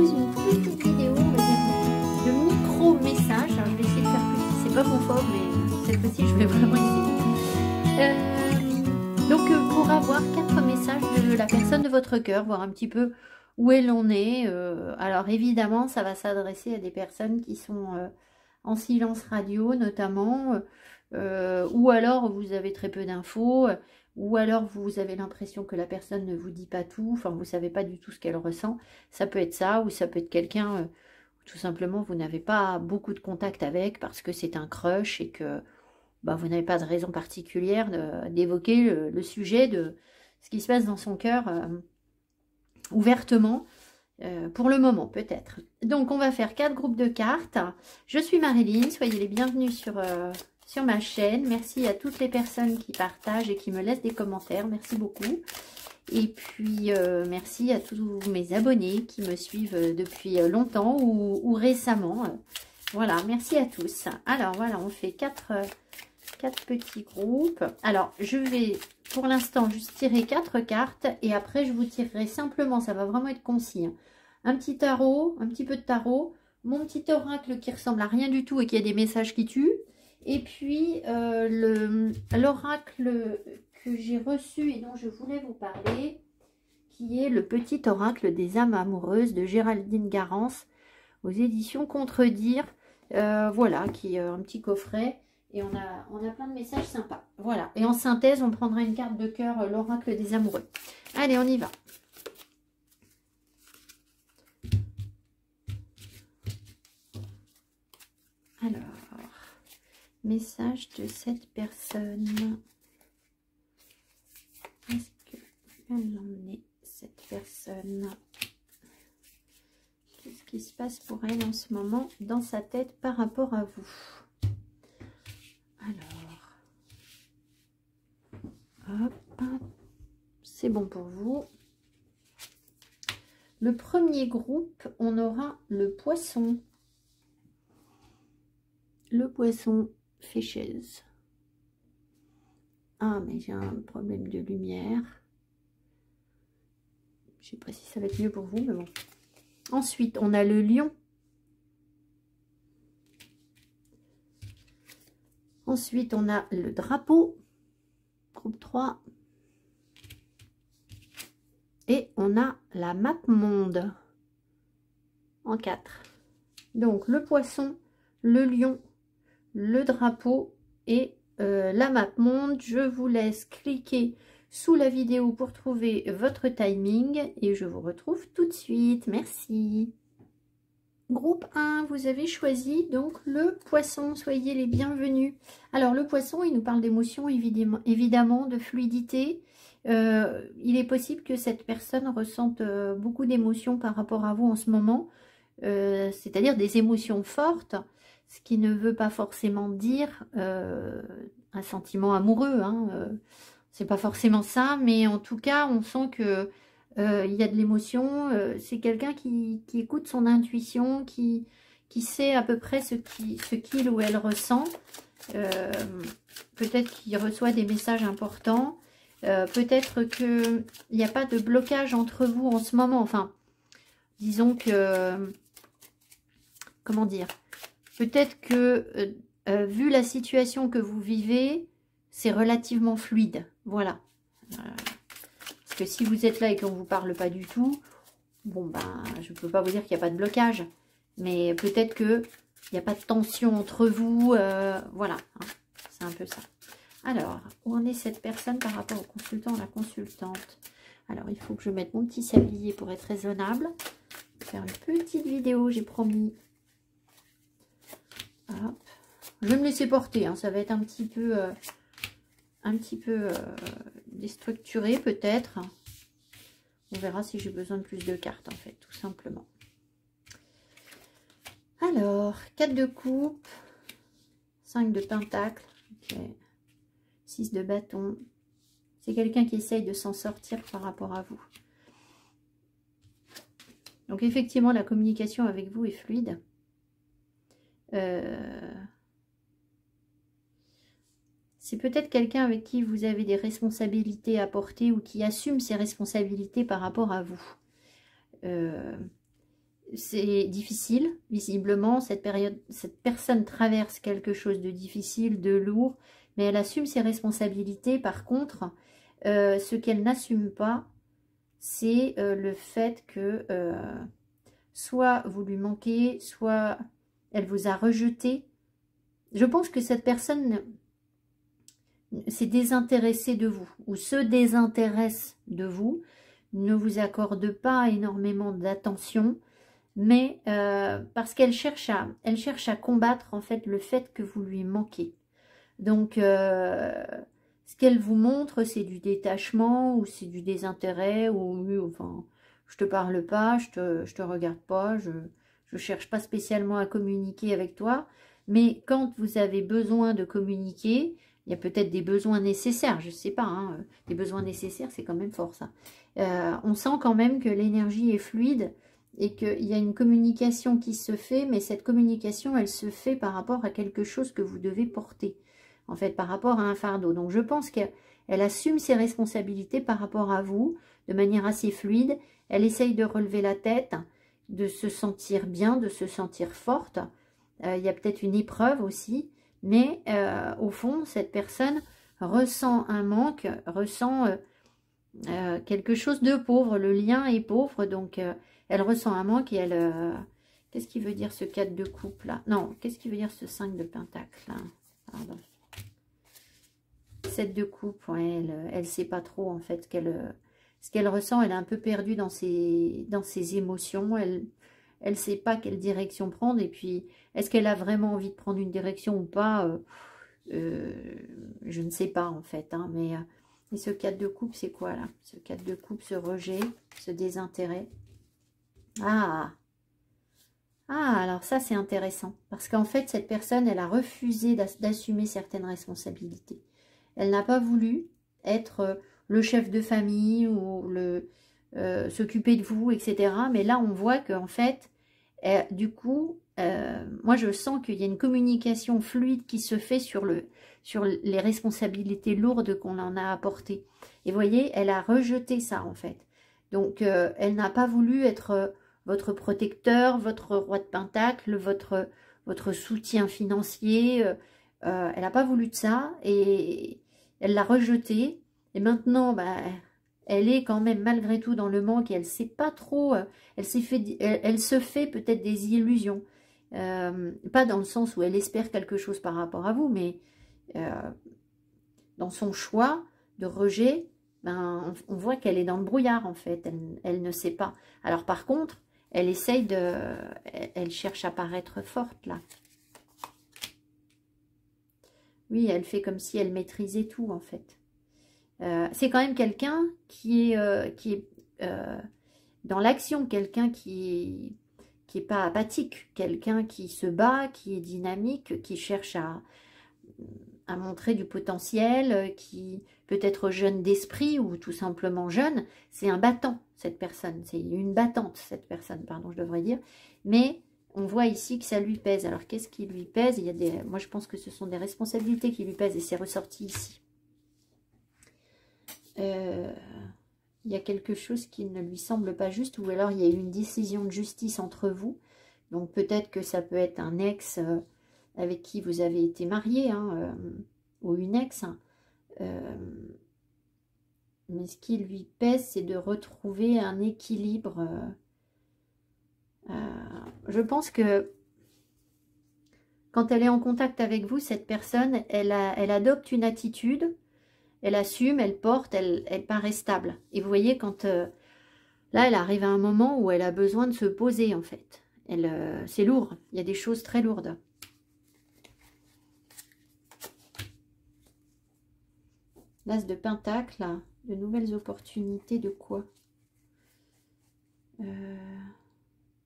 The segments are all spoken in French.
propose une petite vidéo, on va dire, de micro-message. Je vais essayer de faire plus. C'est pas confort, mais cette fois-ci, je vais vraiment essayer. Donc, pour avoir 4 messages de la personne de votre cœur, voir un petit peu où elle en est. Alors, évidemment, ça va s'adresser à des personnes qui sont en silence radio, notamment, ou alors vous avez très peu d'infos, ou alors vous avez l'impression que la personne ne vous dit pas tout, enfin, vous ne savez pas du tout ce qu'elle ressent. Ça peut être ça, ou ça peut être quelqu'un, tout simplement, vous n'avez pas beaucoup de contact avec parce que c'est un crush et que bah, vous n'avez pas de raison particulière d'évoquer le sujet de ce qui se passe dans son cœur ouvertement, pour le moment peut-être. Donc on va faire 4 groupes de cartes. Je suis Marilyn, soyez les bienvenus sur ma chaîne. Merci à toutes les personnes qui partagent et qui me laissent des commentaires, merci beaucoup. Et puis merci à tous mes abonnés qui me suivent depuis longtemps ou récemment. Voilà, merci à tous. Alors voilà, on fait 4 petits groupes. Alors, je vais pour l'instant juste tirer 4 cartes et après je vous tirerai simplement, ça va vraiment être concis, hein, un petit tarot, un petit peu de tarot, mon petit oracle qui ressemble à rien du tout et qui a des messages qui tuent, et puis l'oracle que j'ai reçu et dont je voulais vous parler, qui est le petit oracle des âmes amoureuses de Géraldine Garance aux éditions Contredire. Voilà, qui est un petit coffret. Et on a plein de messages sympas. Voilà. Et en synthèse, on prendra une carte de cœur, l'oracle des amoureux. Allez, on y va. Alors, message de cette personne. Est-ce qu'elle en est, cette personne? Qu'est-ce qui se passe pour elle en ce moment dans sa tête par rapport à vous? Alors, hop, c'est bon pour vous. Le premier groupe, on aura le poisson. Le poisson fishes. Ah, mais j'ai un problème de lumière. Je ne sais pas si ça va être mieux pour vous, mais bon. Ensuite, on a le lion. Ensuite, on a le drapeau. Groupe 3. Et on a la map monde en 4. Donc, le poisson, le lion, le drapeau et la map monde. Je vous laisse cliquer sous la vidéo pour trouver votre timing et je vous retrouve tout de suite. Merci. Groupe 1, vous avez choisi donc le poisson, soyez les bienvenus. Alors le poisson, il nous parle d'émotions, évidemment, de fluidité. Il est possible que cette personne ressente beaucoup d'émotions par rapport à vous en ce moment, c'est-à-dire des émotions fortes, ce qui ne veut pas forcément dire un sentiment amoureux, hein, c'est pas forcément ça, mais en tout cas, on sent que il y a de l'émotion, c'est quelqu'un qui écoute son intuition, qui sait à peu près ce qu'il ou elle ressent. Peut-être qu'il reçoit des messages importants, peut-être qu'il n'y a pas de blocage entre vous en ce moment. Enfin, disons que, comment dire, peut-être que, vu la situation que vous vivez, c'est relativement fluide. Voilà. Parce que si vous êtes là et qu'on ne vous parle pas du tout, bon ben, je ne peux pas vous dire qu'il n'y a pas de blocage. Mais peut-être qu'il n'y a pas de tension entre vous. Voilà, hein, c'est un peu ça. Alors, où en est cette personne par rapport au consultant ou la consultante? Alors, il faut que je mette mon petit sablier pour être raisonnable. Je vais faire une petite vidéo, j'ai promis. Hop. Je vais me laisser porter, hein, ça va être un petit peu déstructuré peut-être. On verra si j'ai besoin de plus de cartes en fait, tout simplement. Alors, 4 de coupe, 5 de pentacle, okay. 6 de bâton. C'est quelqu'un qui essaye de s'en sortir par rapport à vous. Donc effectivement, la communication avec vous est fluide. C'est peut-être quelqu'un avec qui vous avez des responsabilités à porter ou qui assume ses responsabilités par rapport à vous. c'est difficile, visiblement, cette personne traverse quelque chose de difficile, de lourd, mais elle assume ses responsabilités. Par contre, ce qu'elle n'assume pas, c'est le fait que soit vous lui manquez, soit elle vous a rejeté. Je pense que cette personne s'est désintéressée de vous, ou se désintéresse de vous, ne vous accorde pas énormément d'attention, mais parce qu'elle cherche à combattre en fait le fait que vous lui manquez. Donc, ce qu'elle vous montre, c'est du détachement, ou c'est du désintérêt, ou enfin, je te parle pas, je te regarde pas, je cherche pas spécialement à communiquer avec toi, mais quand vous avez besoin de communiquer, il y a peut-être des besoins nécessaires, je sais pas, hein, des besoins nécessaires, c'est quand même fort ça. On sent quand même que l'énergie est fluide, et qu'il y a une communication qui se fait, mais cette communication, elle se fait par rapport à quelque chose que vous devez porter, en fait, par rapport à un fardeau. Donc, je pense qu'elle assume ses responsabilités par rapport à vous, de manière assez fluide. Elle essaye de relever la tête, de se sentir bien, de se sentir forte. Il y a peut-être une épreuve aussi, mais au fond, cette personne ressent un manque, ressent quelque chose de pauvre. Le lien est pauvre, donc elle ressent un manque et elle... qu'est-ce qui veut dire ce 4 de coupe là? Non, qu'est-ce qui veut dire ce 5 de pentacle là? Pardon. 7 de coupe, ouais, elle sait pas trop en fait ce qu'elle ressent. Elle est un peu perdue dans ses émotions. Elle sait pas quelle direction prendre. Et puis, est-ce qu'elle a vraiment envie de prendre une direction ou pas? Je ne sais pas en fait, hein, mais... Et ce 4 de coupe, c'est quoi là? Ce 4 de coupe, ce rejet, ce désintérêt. Ah, alors ça, c'est intéressant. Parce qu'en fait, cette personne, elle a refusé d'assumer certaines responsabilités. Elle n'a pas voulu être le chef de famille ou s'occuper de vous, etc. Mais là, on voit qu'en fait, du coup, moi, je sens qu'il y a une communication fluide qui se fait sur les responsabilités lourdes qu'on en a apportées. Et vous voyez, elle a rejeté ça, en fait. Donc, elle n'a pas voulu être votre protecteur, votre roi de pentacle, votre soutien financier. Elle n'a pas voulu de ça et elle l'a rejeté. Et maintenant, bah, elle est quand même malgré tout dans le manque et elle sait pas trop, elle se fait peut-être des illusions. Pas dans le sens où elle espère quelque chose par rapport à vous, mais dans son choix de rejet, ben, on voit qu'elle est dans le brouillard en fait, elle ne sait pas. Alors par contre, elle essaye elle cherche à paraître forte là. Oui, elle fait comme si elle maîtrisait tout en fait. C'est quand même quelqu'un qui est dans l'action, quelqu'un qui est pas apathique, quelqu'un qui se bat, qui est dynamique, qui cherche à montrer du potentiel, qui peut être jeune d'esprit ou tout simplement jeune. C'est un battant, cette personne. C'est une battante, cette personne, pardon, je devrais dire. Mais on voit ici que ça lui pèse. Alors, qu'est-ce qui lui pèse? Moi, je pense que ce sont des responsabilités qui lui pèsent et c'est ressorti ici. Il y a quelque chose qui ne lui semble pas juste, ou alors il y a eu une décision de justice entre vous. Donc peut-être que ça peut être un ex avec qui vous avez été marié, hein, ou une ex. Hein. Mais ce qui lui pèse, c'est de retrouver un équilibre. Je pense que quand elle est en contact avec vous, cette personne, elle adopte une attitude. Elle assume, elle porte, elle paraît stable. Et vous voyez, quand là, elle arrive à un moment où elle a besoin de se poser, en fait. C'est lourd, il y a des choses très lourdes. L'As de Pentacle, là, de nouvelles opportunités de quoi?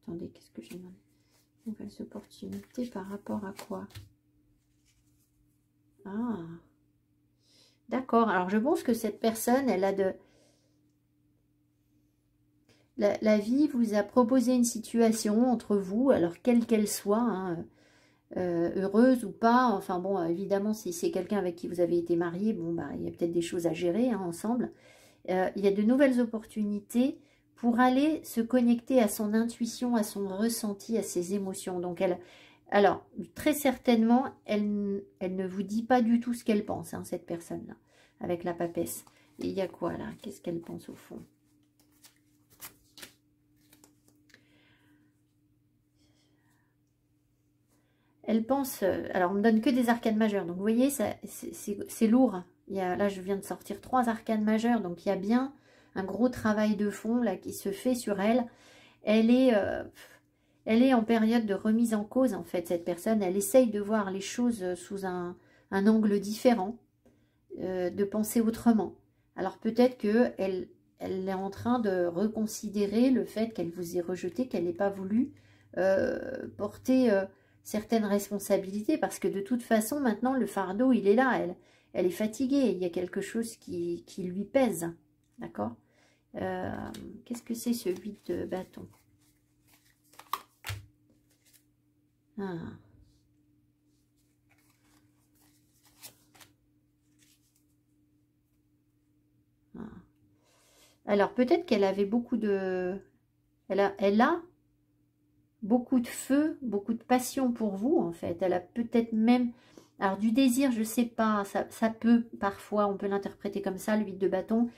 Attendez, qu'est-ce que j'ai demandé? Nouvelles opportunités par rapport à quoi? Ah, d'accord. Alors, je pense que cette personne, elle a La vie vous a proposé une situation entre vous, alors quelle qu'elle soit, hein, heureuse ou pas. Enfin bon, évidemment, si c'est quelqu'un avec qui vous avez été marié, bon, bah, il y a peut-être des choses à gérer hein, ensemble. Il y a de nouvelles opportunités pour aller se connecter à son intuition, à son ressenti, à ses émotions. Donc, alors, très certainement, elle ne vous dit pas du tout ce qu'elle pense, hein, cette personne-là, avec la papesse. Et il y a quoi, là? Qu'est-ce qu'elle pense, au fond? Elle pense... alors, on me donne que des arcanes majeures. Donc, vous voyez, c'est lourd. Là, je viens de sortir 3 arcanes majeures. Donc, il y a bien un gros travail de fond, là, qui se fait sur elle. Elle est en période de remise en cause, en fait, cette personne. Elle essaye de voir les choses sous un angle différent, de penser autrement. Alors, peut-être qu'elle est en train de reconsidérer le fait qu'elle vous ait rejeté, qu'elle n'ait pas voulu porter certaines responsabilités, parce que de toute façon, maintenant, le fardeau, il est là. Elle est fatiguée. Il y a quelque chose qui lui pèse. D'accord? Qu'est-ce que c'est, ce 8 de bâton? Ah. Ah. Alors, peut-être qu'elle avait beaucoup de... Elle a beaucoup de feu, beaucoup de passion pour vous, en fait. Elle a peut-être même... Alors, du désir, je ne sais pas, ça peut, parfois, on peut l'interpréter comme ça, le 8 de bâton.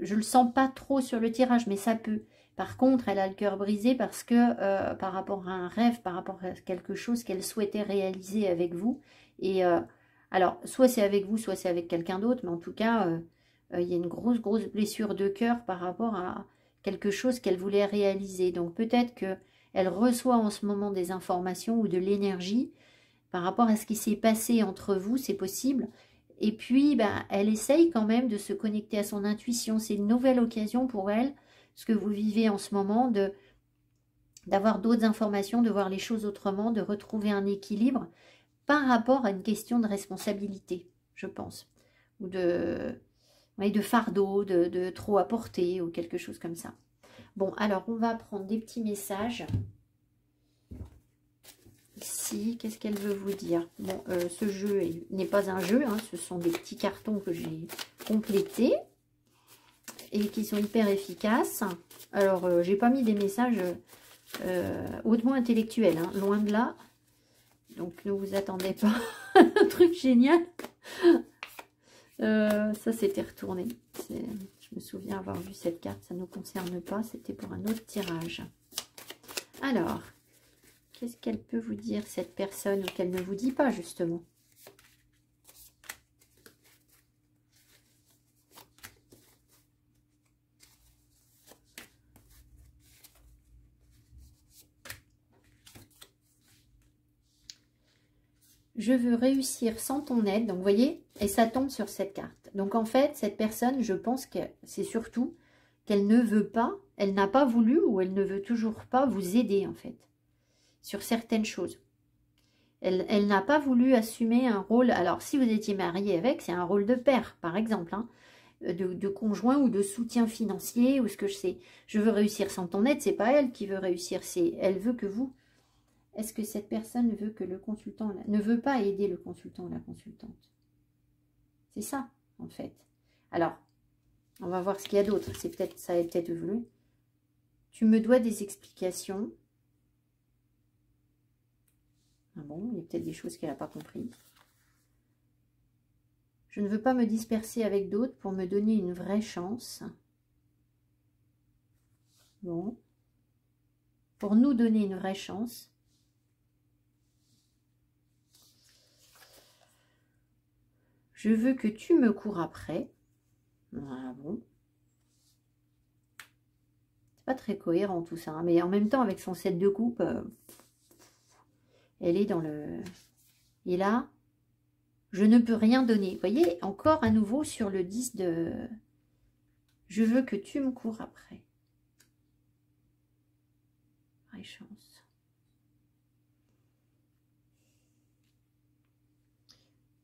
Je le sens pas trop sur le tirage, mais ça peut. Par contre, elle a le cœur brisé parce que par rapport à un rêve, par rapport à quelque chose qu'elle souhaitait réaliser avec vous. Et alors, soit c'est avec vous, soit c'est avec quelqu'un d'autre, mais en tout cas, il y a une grosse blessure de cœur par rapport à quelque chose qu'elle voulait réaliser. Donc peut-être qu'elle reçoit en ce moment des informations ou de l'énergie par rapport à ce qui s'est passé entre vous, c'est possible. Et puis, ben, elle essaye quand même de se connecter à son intuition. C'est une nouvelle occasion pour elle, ce que vous vivez en ce moment, d'avoir d'autres informations, de voir les choses autrement, de retrouver un équilibre par rapport à une question de responsabilité, je pense. Ou de fardeau, de trop apporter ou quelque chose comme ça. Bon, alors, on va prendre des petits messages. Ici, qu'est-ce qu'elle veut vous dire? Bon, ce jeu n'est pas un jeu, hein, ce sont des petits cartons que j'ai complétés et qui sont hyper efficaces. Alors, j'ai pas mis des messages hautement intellectuels, hein, loin de là. Donc, ne vous attendez pas à un truc génial. Ça, c'était retourné. Je me souviens avoir vu cette carte, ça ne nous concerne pas, c'était pour un autre tirage. Alors... qu'est-ce qu'elle peut vous dire, cette personne, ou qu'elle ne vous dit pas, justement? Je veux réussir sans ton aide. Donc, vous voyez, et ça tombe sur cette carte. Donc, en fait, cette personne, je pense que c'est surtout qu'elle ne veut pas, elle n'a pas voulu ou elle ne veut toujours pas vous aider, en fait, sur certaines choses. Elle n'a pas voulu assumer un rôle. Alors, si vous étiez marié avec, c'est un rôle de père, par exemple, hein, de conjoint ou de soutien financier ou ce que je sais. Je veux réussir sans ton aide, c'est pas elle qui veut réussir, c'est elle veut que vous. Est-ce que cette personne veut que le consultant ne veut pas aider le consultant ou la consultante? C'est ça, en fait. Alors, on va voir ce qu'il y a d'autre. C'est peut-être ça, est peut-être voulu. Tu me dois des explications. Ah bon, il y a peut-être des choses qu'elle n'a pas compris. Je ne veux pas me disperser avec d'autres pour me donner une vraie chance. Bon. Pour nous donner une vraie chance. Je veux que tu me cours après. Ah bon. C'est pas très cohérent tout ça. Hein, mais en même temps, avec son 7 de coupe, elle est dans le... Et là, je ne peux rien donner. Vous voyez, encore à nouveau sur le 10 de... Je veux que tu me cours après. Vraie chance.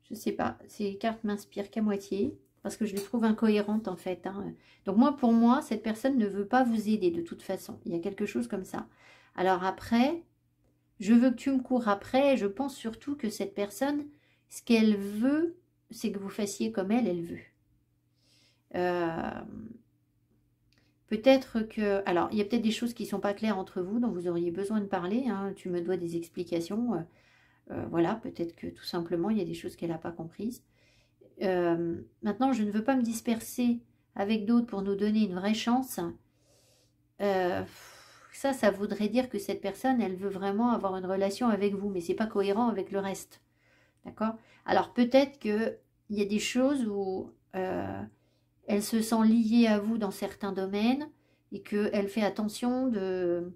Je sais pas, ces cartes m'inspirent qu'à moitié, parce que je les trouve incohérentes en fait. Hein. Donc moi, pour moi, cette personne ne veut pas vous aider de toute façon. Il y a quelque chose comme ça. Alors après, je veux que tu me cours après. Je pense surtout que cette personne, ce qu'elle veut, c'est que vous fassiez comme elle veut. Peut-être que... Alors, il y a peut-être des choses qui ne sont pas claires entre vous, dont vous auriez besoin de parler. Hein. Tu me dois des explications. Voilà, peut-être que tout simplement, il y a des choses qu'elle n'a pas comprises. Maintenant, je ne veux pas me disperser avec d'autres pour nous donner une vraie chance. Ça voudrait dire que cette personne, elle veut vraiment avoir une relation avec vous, mais c'est pas cohérent avec le reste. D'accord? Alors, peut-être qu'il y a des choses où... elle se sent liée à vous dans certains domaines et qu'elle fait attention de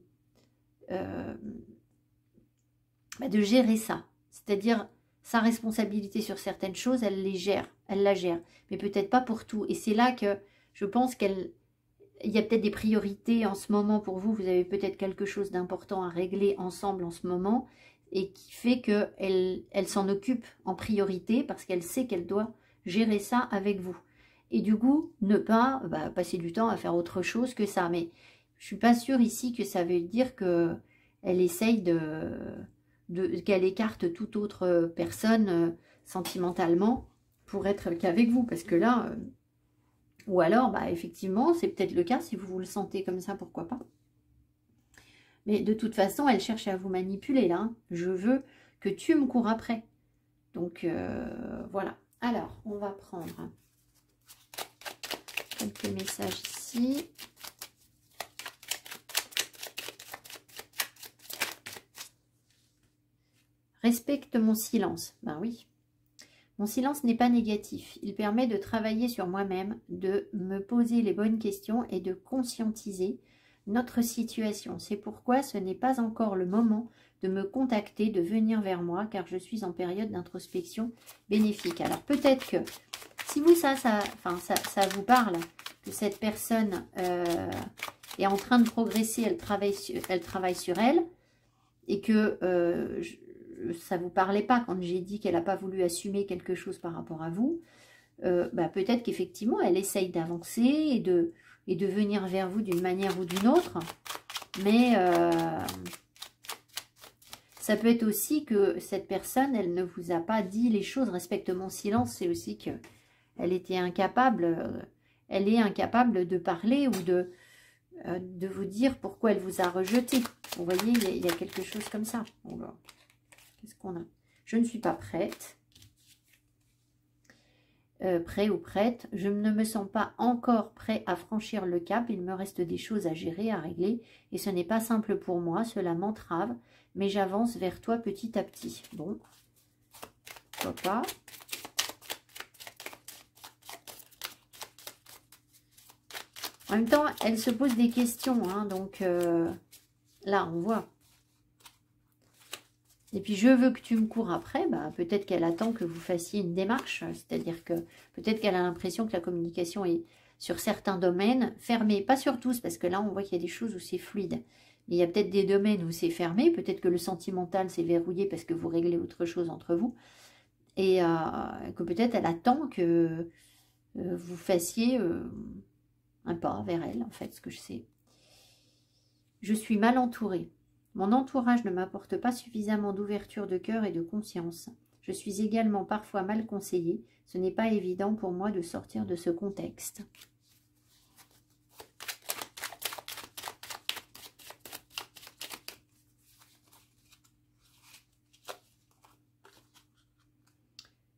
gérer ça. C'est-à-dire, sa responsabilité sur certaines choses, elle la gère. Mais peut-être pas pour tout. Et c'est là que je pense qu'il y a peut-être des priorités en ce moment pour vous. Vous avez peut-être quelque chose d'important à régler ensemble en ce moment et qui fait qu'elle s'en occupe en priorité parce qu'elle sait qu'elle doit gérer ça avec vous. Et du coup, ne pas passer du temps à faire autre chose que ça. Mais je ne suis pas sûre ici que ça veut dire qu'elle essaye qu'elle écarte toute autre personne sentimentalement pour être qu'avec vous. Parce que là, ou alors, effectivement, c'est peut-être le cas. Si vous le sentez comme ça, pourquoi pas. Mais de toute façon, elle cherche à vous manipuler là. Hein. Je veux que tu me cours après. Donc, voilà. Alors, on va prendre... quelques messages ici. Respecte mon silence. Ben oui. Mon silence n'est pas négatif. Il permet de travailler sur moi-même, de me poser les bonnes questions et de conscientiser notre situation. C'est pourquoi ce n'est pas encore le moment de me contacter, de venir vers moi, car je suis en période d'introspection bénéfique. Alors peut-être que si vous, ça vous parle, que cette personne est en train de progresser, elle travaille sur elle, et que ça ne vous parlait pas quand j'ai dit qu'elle n'a pas voulu assumer quelque chose par rapport à vous, peut-être qu'effectivement, elle essaye d'avancer et de venir vers vous d'une manière ou d'une autre, mais ça peut être aussi que cette personne, elle ne vous a pas dit les choses. Respecte mon silence, c'est aussi que elle était incapable, elle est incapable de parler ou de vous dire pourquoi elle vous a rejeté. Vous voyez, il y a quelque chose comme ça. Qu'est-ce qu'on a? Je ne suis pas prête. Prêt ou prête. Je ne me sens pas encore prêt à franchir le cap. Il me reste des choses à gérer, à régler. Et ce n'est pas simple pour moi. Cela m'entrave. Mais j'avance vers toi petit à petit. Bon. Pourquoi pas? En même temps, elle se pose des questions, hein, donc là, on voit. Et puis, je veux que tu me cours après, peut-être qu'elle attend que vous fassiez une démarche, c'est-à-dire que peut-être qu'elle a l'impression que la communication est sur certains domaines fermée, pas sur tous, parce que là, on voit qu'il y a des choses où c'est fluide. Mais il y a peut-être des domaines où c'est fermé, peut-être que le sentimental s'est verrouillé parce que vous réglez autre chose entre vous, et que peut-être elle attend que vous fassiez... un pas vers elle, en fait, ce que je sais. Je suis mal entourée. Mon entourage ne m'apporte pas suffisamment d'ouverture de cœur et de conscience. Je suis également parfois mal conseillée. Ce n'est pas évident pour moi de sortir de ce contexte.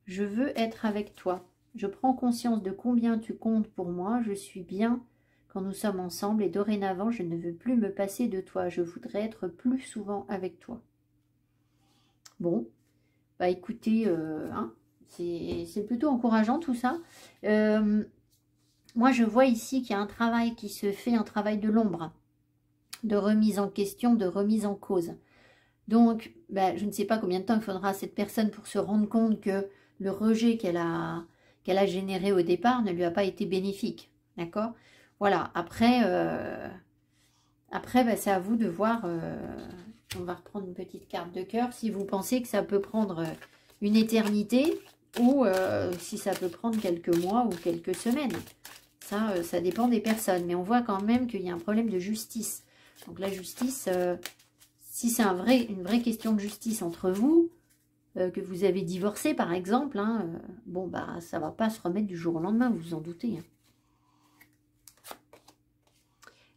Je veux être avec toi. Je prends conscience de combien tu comptes pour moi. Je suis bien quand nous sommes ensemble et dorénavant, je ne veux plus me passer de toi. Je voudrais être plus souvent avec toi. Bon, écoutez, c'est plutôt encourageant tout ça. Moi, je vois ici qu'il y a un travail qui se fait, un travail de l'ombre, de remise en question, de remise en cause. Donc, je ne sais pas combien de temps il faudra à cette personne pour se rendre compte que le rejet qu'elle a généré au départ ne lui a pas été bénéfique. D'accord? Voilà. Après, c'est à vous de voir. On va reprendre une petite carte de cœur. Si vous pensez que ça peut prendre une éternité ou si ça peut prendre quelques mois ou quelques semaines. Ça dépend des personnes. Mais on voit quand même qu'il y a un problème de justice. Donc la justice... si c'est une vraie question de justice entre vous, que vous avez divorcé par exemple, hein, ça ne va pas se remettre du jour au lendemain, vous vous en doutez. Hein.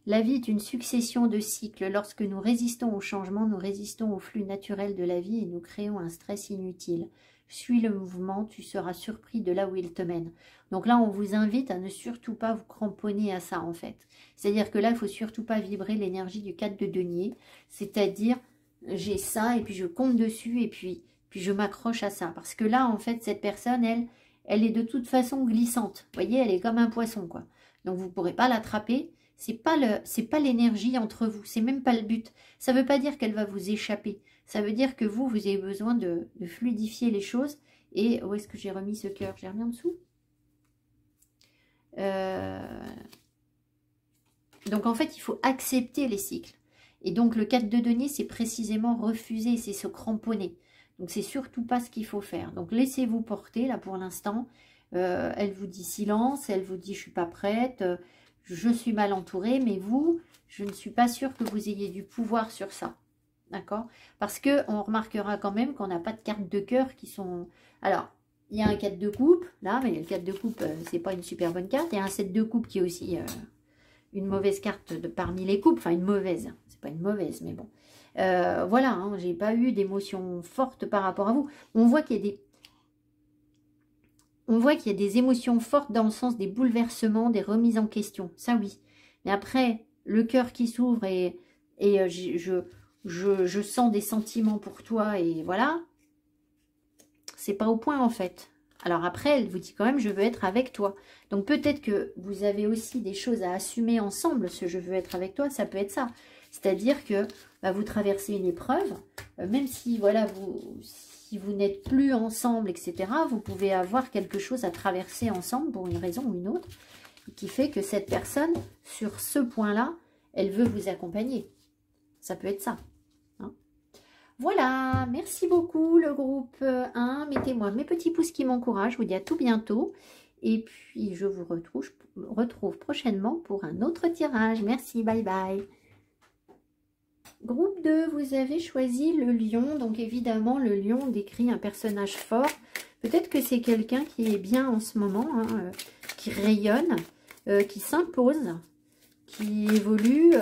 La vie est une succession de cycles. Lorsque nous résistons au changement, nous résistons au flux naturel de la vie et nous créons un stress inutile. Suis le mouvement, tu seras surpris de là où il te mène. Donc là, on vous invite à ne surtout pas vous cramponner à ça, en fait. C'est-à-dire que là, il ne faut surtout pas vibrer l'énergie du 4 de denier. C'est-à-dire, j'ai ça, et puis je compte dessus, et puis je m'accroche à ça. Parce que là, en fait, cette personne, elle est de toute façon glissante. Vous voyez, elle est comme un poisson, quoi. Donc, vous ne pourrez pas l'attraper. C'est pas l'énergie entre vous. C'est même pas le but. Ça ne veut pas dire qu'elle va vous échapper. Ça veut dire que vous avez besoin de fluidifier les choses. Et où est-ce que j'ai remis ce cœur? J'ai remis en dessous. Donc, en fait, il faut accepter les cycles. Et donc, le 4 de denier, c'est précisément refuser, c'est se cramponner. Donc, c'est surtout pas ce qu'il faut faire. Donc, laissez-vous porter, là, pour l'instant. Elle vous dit silence, elle vous dit « je suis pas prête », je suis mal entourée, mais vous, je ne suis pas sûre que vous ayez du pouvoir sur ça. D'accord? Parce qu'on remarquera quand même qu'on n'a pas de cartes de cœur qui sont... Alors, il y a un 4 de coupe, là, mais le 4 de coupe, c'est pas une super bonne carte. Il y a un 7 de coupe qui est aussi une mauvaise carte parmi les coupes. Enfin, une mauvaise. C'est pas une mauvaise, mais bon. Voilà, hein, j'ai pas eu d'émotions fortes par rapport à vous. On voit qu'il y a des... On voit qu'il y a des émotions fortes dans le sens des bouleversements, des remises en question. Ça, oui. Mais après, le cœur qui s'ouvre et je sens des sentiments pour toi et voilà. C'est pas au point, en fait. Alors après, elle vous dit quand même, je veux être avec toi. Donc peut-être que vous avez aussi des choses à assumer ensemble, ce je veux être avec toi, ça peut être ça. C'est-à-dire que bah, vous traversez une épreuve, même si voilà, si vous n'êtes plus ensemble, etc., vous pouvez avoir quelque chose à traverser ensemble pour une raison ou une autre, qui fait que cette personne, sur ce point-là, elle veut vous accompagner. Ça peut être ça. Hein. Voilà, merci beaucoup le groupe 1. Mettez-moi mes petits pouces qui m'encouragent. Je vous dis à tout bientôt. Et puis, je vous retrouve prochainement pour un autre tirage. Merci, bye bye. Groupe 2, vous avez choisi le lion. Donc évidemment, le lion décrit un personnage fort. Peut-être que c'est quelqu'un qui est bien en ce moment, hein, qui rayonne, qui s'impose, qui évolue.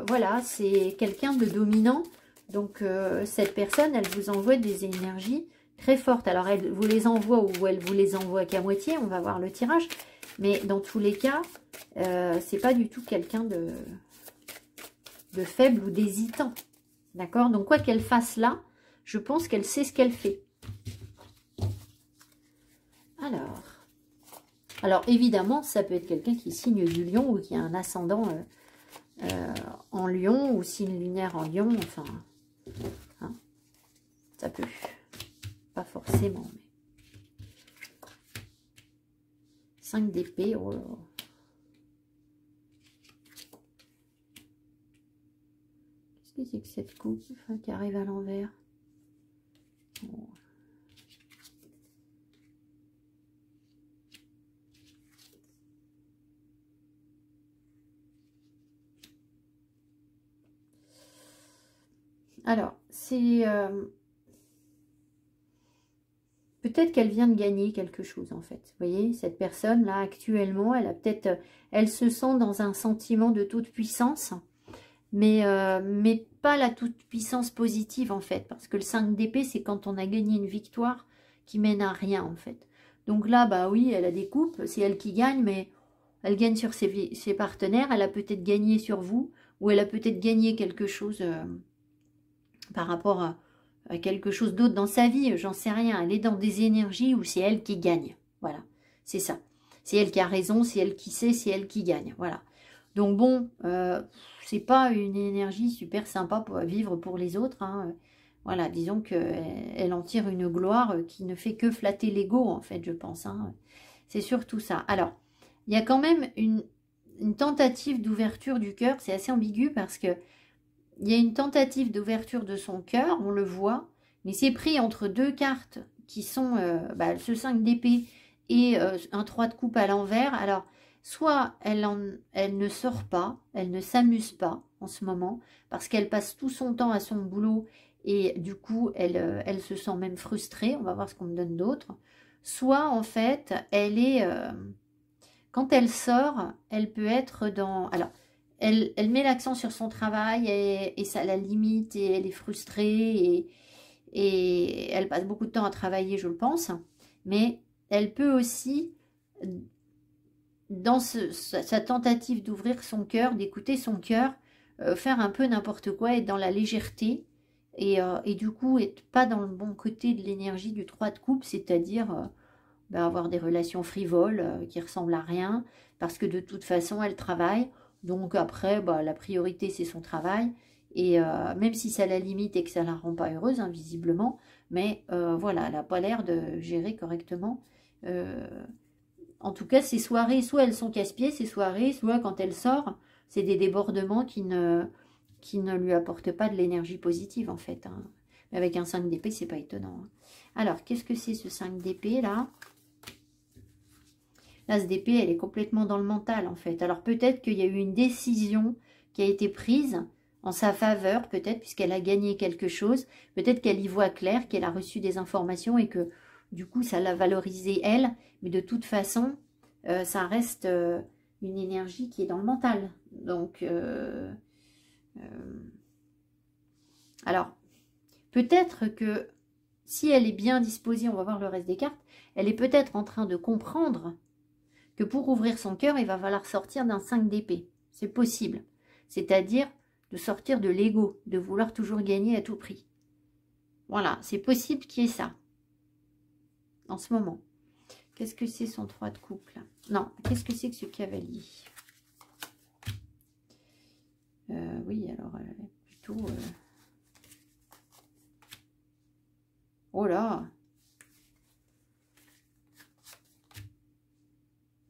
Voilà, c'est quelqu'un de dominant. Donc cette personne, elle vous envoie des énergies très fortes. Alors elle vous les envoie ou elle vous les envoie qu'à moitié. On va voir le tirage. Mais dans tous les cas, c'est pas du tout quelqu'un de faible ou d'hésitant. D'accord? Donc, quoi qu'elle fasse là, je pense qu'elle sait ce qu'elle fait. Alors, évidemment, ça peut être quelqu'un qui signe du lion ou qui a un ascendant en lion ou signe lunaire en lion. Enfin, hein, ça peut. Pas forcément. Mais... 5 d'épée. Oh là là. Qu'est-ce que c'est que cette coupe qui arrive à l'envers? Bon. Alors, c'est... peut-être qu'elle vient de gagner quelque chose, en fait. Vous voyez, cette personne-là, actuellement, elle a peut-être... Elle se sent dans un sentiment de toute puissance, mais pas la toute-puissance positive, en fait. Parce que le 5 d'épée, c'est quand on a gagné une victoire qui mène à rien, en fait. Donc là, bah oui, elle a des coupes, c'est elle qui gagne, mais elle gagne sur ses partenaires, elle a peut-être gagné sur vous, ou elle a peut-être gagné quelque chose par rapport à quelque chose d'autre dans sa vie, j'en sais rien. Elle est dans des énergies où c'est elle qui gagne. Voilà, c'est ça. C'est elle qui a raison, c'est elle qui sait, c'est elle qui gagne. Voilà. Donc bon, c'est pas une énergie super sympa pour vivre pour les autres. Hein. Voilà, disons qu'elle en tire une gloire qui ne fait que flatter l'ego, en fait, je pense. Hein. C'est surtout ça. Alors, il y a quand même une tentative d'ouverture du cœur. C'est assez ambigu parce que il y a une tentative d'ouverture de son cœur, on le voit, mais c'est pris entre deux cartes qui sont ce 5 d'épée et un 3 de coupe à l'envers. Alors, soit elle ne sort pas, elle ne s'amuse pas en ce moment, parce qu'elle passe tout son temps à son boulot et du coup, elle se sent même frustrée. On va voir ce qu'on me donne d'autre. Soit, en fait, elle est... quand elle sort, elle peut être dans... Alors, elle met l'accent sur son travail et ça la limite et elle est frustrée et elle passe beaucoup de temps à travailler, je le pense. Mais elle peut aussi, dans sa tentative d'ouvrir son cœur, d'écouter son cœur, faire un peu n'importe quoi, être dans la légèreté et du coup être pas dans le bon côté de l'énergie du 3 de coupe, c'est-à-dire avoir des relations frivoles qui ressemblent à rien, parce que de toute façon elle travaille, donc après la priorité c'est son travail, et même si ça la limite et que ça la rend pas heureuse, hein, visiblement, mais voilà, elle n'a pas l'air de gérer correctement. En tout cas, ces soirées, soit elles sont casse-pieds, ces soirées, soit quand elle sort, c'est des débordements qui ne lui apportent pas de l'énergie positive, en fait. Hein. Mais avec un 5 d'épée, c'est pas étonnant. Hein. Alors, qu'est-ce que c'est ce 5 d'épée, là? L'as d'épée, elle est complètement dans le mental, en fait. Alors, peut-être qu'il y a eu une décision qui a été prise en sa faveur, peut-être, puisqu'elle a gagné quelque chose. Peut-être qu'elle y voit clair, qu'elle a reçu des informations et que du coup, ça l'a valorisé elle, mais de toute façon, ça reste une énergie qui est dans le mental. Donc, alors, peut-être que si elle est bien disposée, on va voir le reste des cartes, elle est peut-être en train de comprendre que pour ouvrir son cœur, il va falloir sortir d'un 5 d'épée. C'est possible. C'est-à-dire de sortir de l'ego, de vouloir toujours gagner à tout prix. Voilà, c'est possible qu'il y ait ça. En ce moment. Qu'est-ce que c'est son 3 de coupe là? Non, qu'est-ce que c'est que ce cavalier? Oui, alors plutôt... Oh là!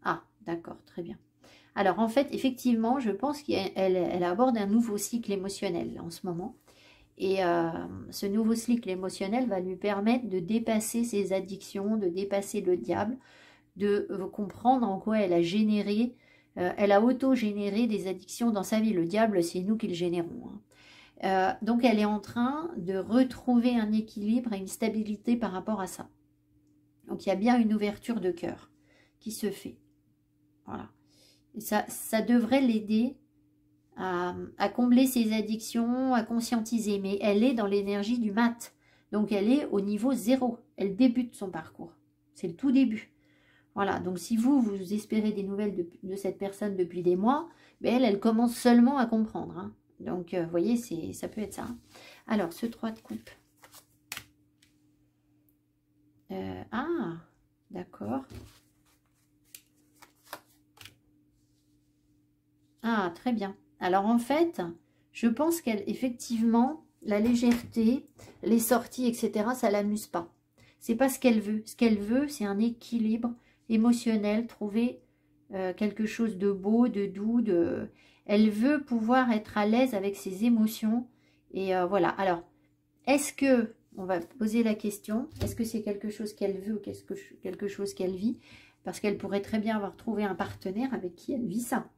Ah, d'accord, très bien. Alors en fait, effectivement, je pense qu'elle aborde un nouveau cycle émotionnel en ce moment. Et ce nouveau cycle émotionnel va lui permettre de dépasser ses addictions, de dépasser le diable, de comprendre en quoi elle a généré, elle a auto-généré des addictions dans sa vie. Le diable, c'est nous qui le générons. Hein. Donc elle est en train de retrouver un équilibre et une stabilité par rapport à ça. Donc il y a bien une ouverture de cœur qui se fait. Voilà. Et ça devrait l'aider à combler ses addictions, à conscientiser. Mais elle est dans l'énergie du mat. Donc elle est au niveau 0. Elle débute son parcours. C'est le tout début. Voilà, donc si vous espérez des nouvelles de cette personne depuis des mois, ben elle commence seulement à comprendre. Hein. Donc, vous voyez, ça peut être ça. Alors, ce 3 de coupe. Ah, d'accord. Ah, très bien. Alors, en fait, je pense qu'effectivement, la légèreté, les sorties, etc., ça l'amuse pas. C'est pas ce qu'elle veut. Ce qu'elle veut, c'est un équilibre émotionnel, trouver quelque chose de beau, de doux. Elle veut pouvoir être à l'aise avec ses émotions. Et voilà. Alors, est-ce que, on va poser la question, est-ce que c'est quelque chose qu'elle veut ou quelque chose qu'elle vit? Parce qu'elle pourrait très bien avoir trouvé un partenaire avec qui elle vit ça.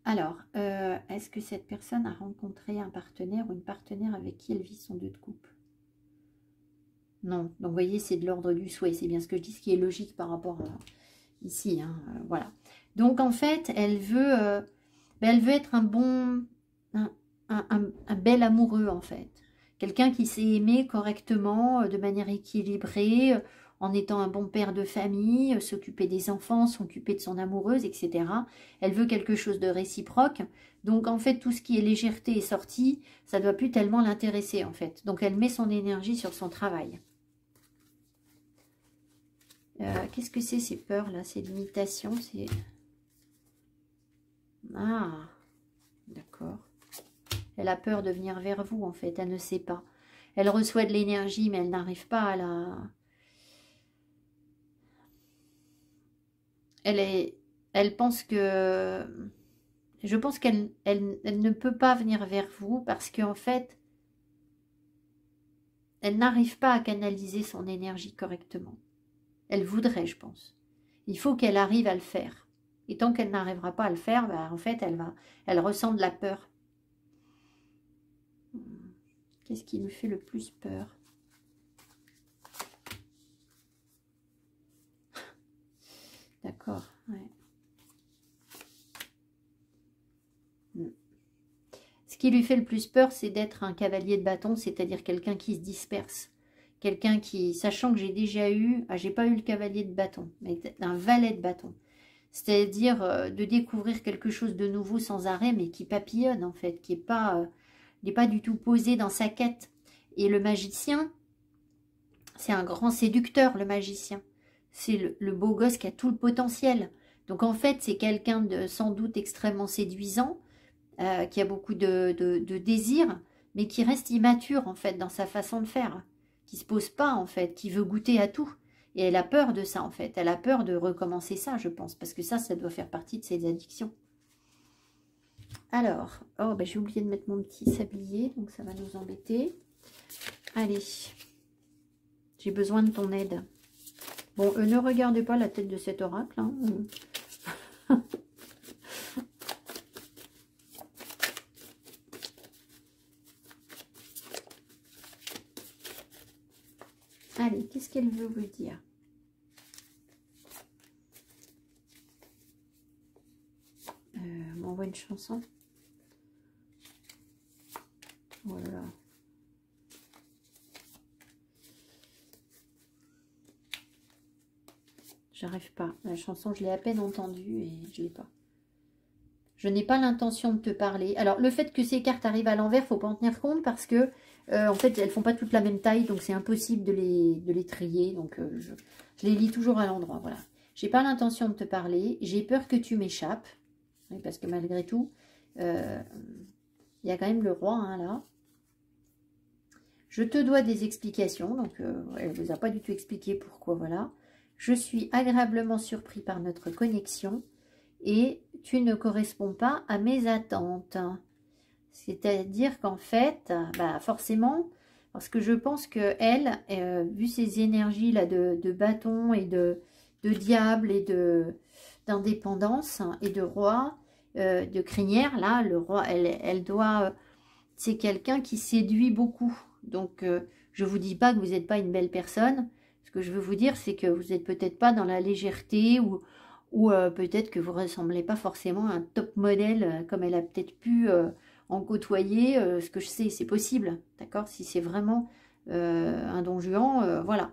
Alors, est-ce que cette personne a rencontré un partenaire ou une partenaire avec qui elle vit son 2 de coupe? Non. Donc, vous voyez, c'est de l'ordre du souhait. C'est bien ce que je dis, ce qui est logique par rapport à ici. Hein, voilà. Donc, en fait, elle veut être un bon, un bel amoureux, en fait. Quelqu'un qui sait aimer correctement, de manière équilibrée, en étant un bon père de famille, s'occuper des enfants, s'occuper de son amoureuse, etc. Elle veut quelque chose de réciproque. Donc, en fait, tout ce qui est légèreté et sortie, ça ne doit plus tellement l'intéresser, en fait. Donc, elle met son énergie sur son travail. Qu'est-ce que c'est ces peurs, là? Ces limitations, c'est... Ah, d'accord. Elle a peur de venir vers vous, en fait. Elle ne sait pas. Elle reçoit de l'énergie, mais elle n'arrive pas à la... Elle pense que... Je pense qu'elle ne peut pas venir vers vous parce qu'en fait, elle n'arrive pas à canaliser son énergie correctement. Elle voudrait, je pense. Il faut qu'elle arrive à le faire. Et tant qu'elle n'arrivera pas à le faire, ben, en fait, elle ressent de la peur. Qu'est-ce qui lui fait le plus peur? D'accord, ouais. qui lui fait le plus peur, c'est d'être un cavalier de bâton, c'est-à-dire quelqu'un qui se disperse. Quelqu'un qui, sachant que j'ai déjà eu, j'ai pas eu le cavalier de bâton, mais un valet de bâton. C'est-à-dire de découvrir quelque chose de nouveau sans arrêt, mais qui papillonne en fait, qui n'est pas, pas du tout posé dans sa quête. Et le magicien, c'est un grand séducteur, le magicien. C'est le beau gosse qui a tout le potentiel. Donc en fait, c'est quelqu'un de sans doute extrêmement séduisant, qui a beaucoup de désir, mais qui reste immature en fait dans sa façon de faire, qui se pose pas en fait, qui veut goûter à tout. Et elle a peur de ça en fait, elle a peur de recommencer ça je pense, parce que ça doit faire partie de ses addictions. Alors, oh ben j'ai oublié de mettre mon petit sablier, donc ça va nous embêter. Allez, j'ai besoin de ton aide. Bon, ne regardez pas la tête de cet oracle, hein. Allez, qu'est-ce qu'elle veut vous dire? On m'envoie une chanson. Oh là là. J'arrive pas. La chanson, je l'ai à peine entendue et je l'ai pas. Je n'ai pas l'intention de te parler. Alors, le fait que ces cartes arrivent à l'envers, faut pas en tenir compte parce que, en fait, elles font pas toutes la même taille, donc c'est impossible de les trier. Donc, je les lis toujours à l'endroit. Voilà. J'ai pas l'intention de te parler. J'ai peur que tu m'échappes. Oui, parce que malgré tout, il y a quand même le roi, hein, là. Je te dois des explications. Donc, elle ne vous a pas du tout expliqué pourquoi, voilà. Je suis agréablement surpris par notre connexion. Et tu ne corresponds pas à mes attentes. C'est-à-dire qu'en fait, bah forcément, parce que je pense que elle, vu ses énergies là de bâton et de diable et d'indépendance et de roi, de crinière, là, le roi, elle doit, c'est quelqu'un qui séduit beaucoup. Donc, je vous dis pas que vous n'êtes pas une belle personne. Ce que je veux vous dire, c'est que vous n'êtes peut-être pas dans la légèreté ou peut-être que vous ne ressemblez pas forcément à un top modèle comme elle a peut-être pu en côtoyer. Ce que je sais, c'est possible, d'accord? Si c'est vraiment un don Juan, voilà.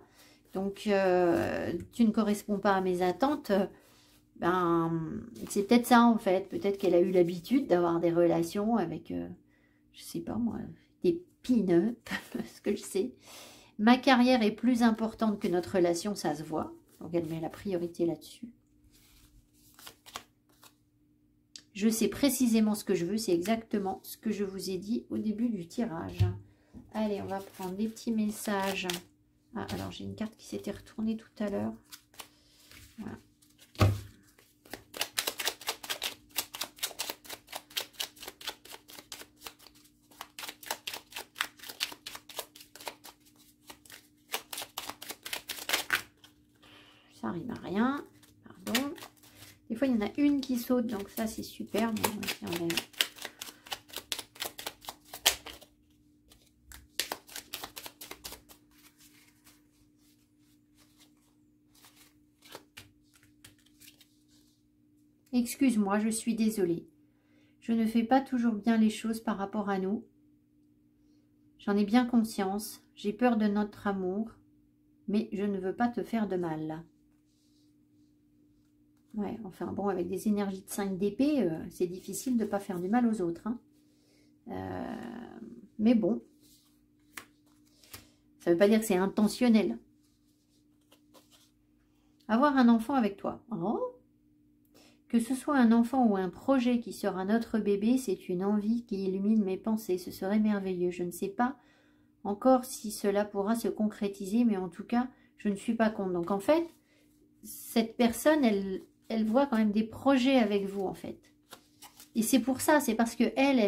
Donc, tu ne corresponds pas à mes attentes. Ben, c'est peut-être ça, en fait. Peut-être qu'elle a eu l'habitude d'avoir des relations avec, je sais pas moi, des pin-up, ce que je sais. Ma carrière est plus importante que notre relation, ça se voit. Donc, elle met la priorité là-dessus. Je sais précisément ce que je veux, c'est exactement ce que je vous ai dit au début du tirage. Allez, on va prendre des petits messages. Ah, alors j'ai une carte qui s'était retournée tout à l'heure. Voilà. Ça arrive à rien. Pardon. Des fois, il y en a une qui saute, donc ça, c'est super. Bon, excuse-moi, je suis désolée. Je ne fais pas toujours bien les choses par rapport à nous. J'en ai bien conscience. J'ai peur de notre amour, mais je ne veux pas te faire de mal. Ouais, enfin bon, avec des énergies de 5 d'épée, c'est difficile de ne pas faire du mal aux autres. Hein. Mais bon, ça ne veut pas dire que c'est intentionnel. Avoir un enfant avec toi. Oh. Que ce soit un enfant ou un projet qui sera notre bébé, c'est une envie qui illumine mes pensées. Ce serait merveilleux. Je ne sais pas encore si cela pourra se concrétiser, mais en tout cas, je ne suis pas contre. Donc en fait, cette personne, elle voit quand même des projets avec vous, en fait. Et c'est pour ça, c'est parce que elle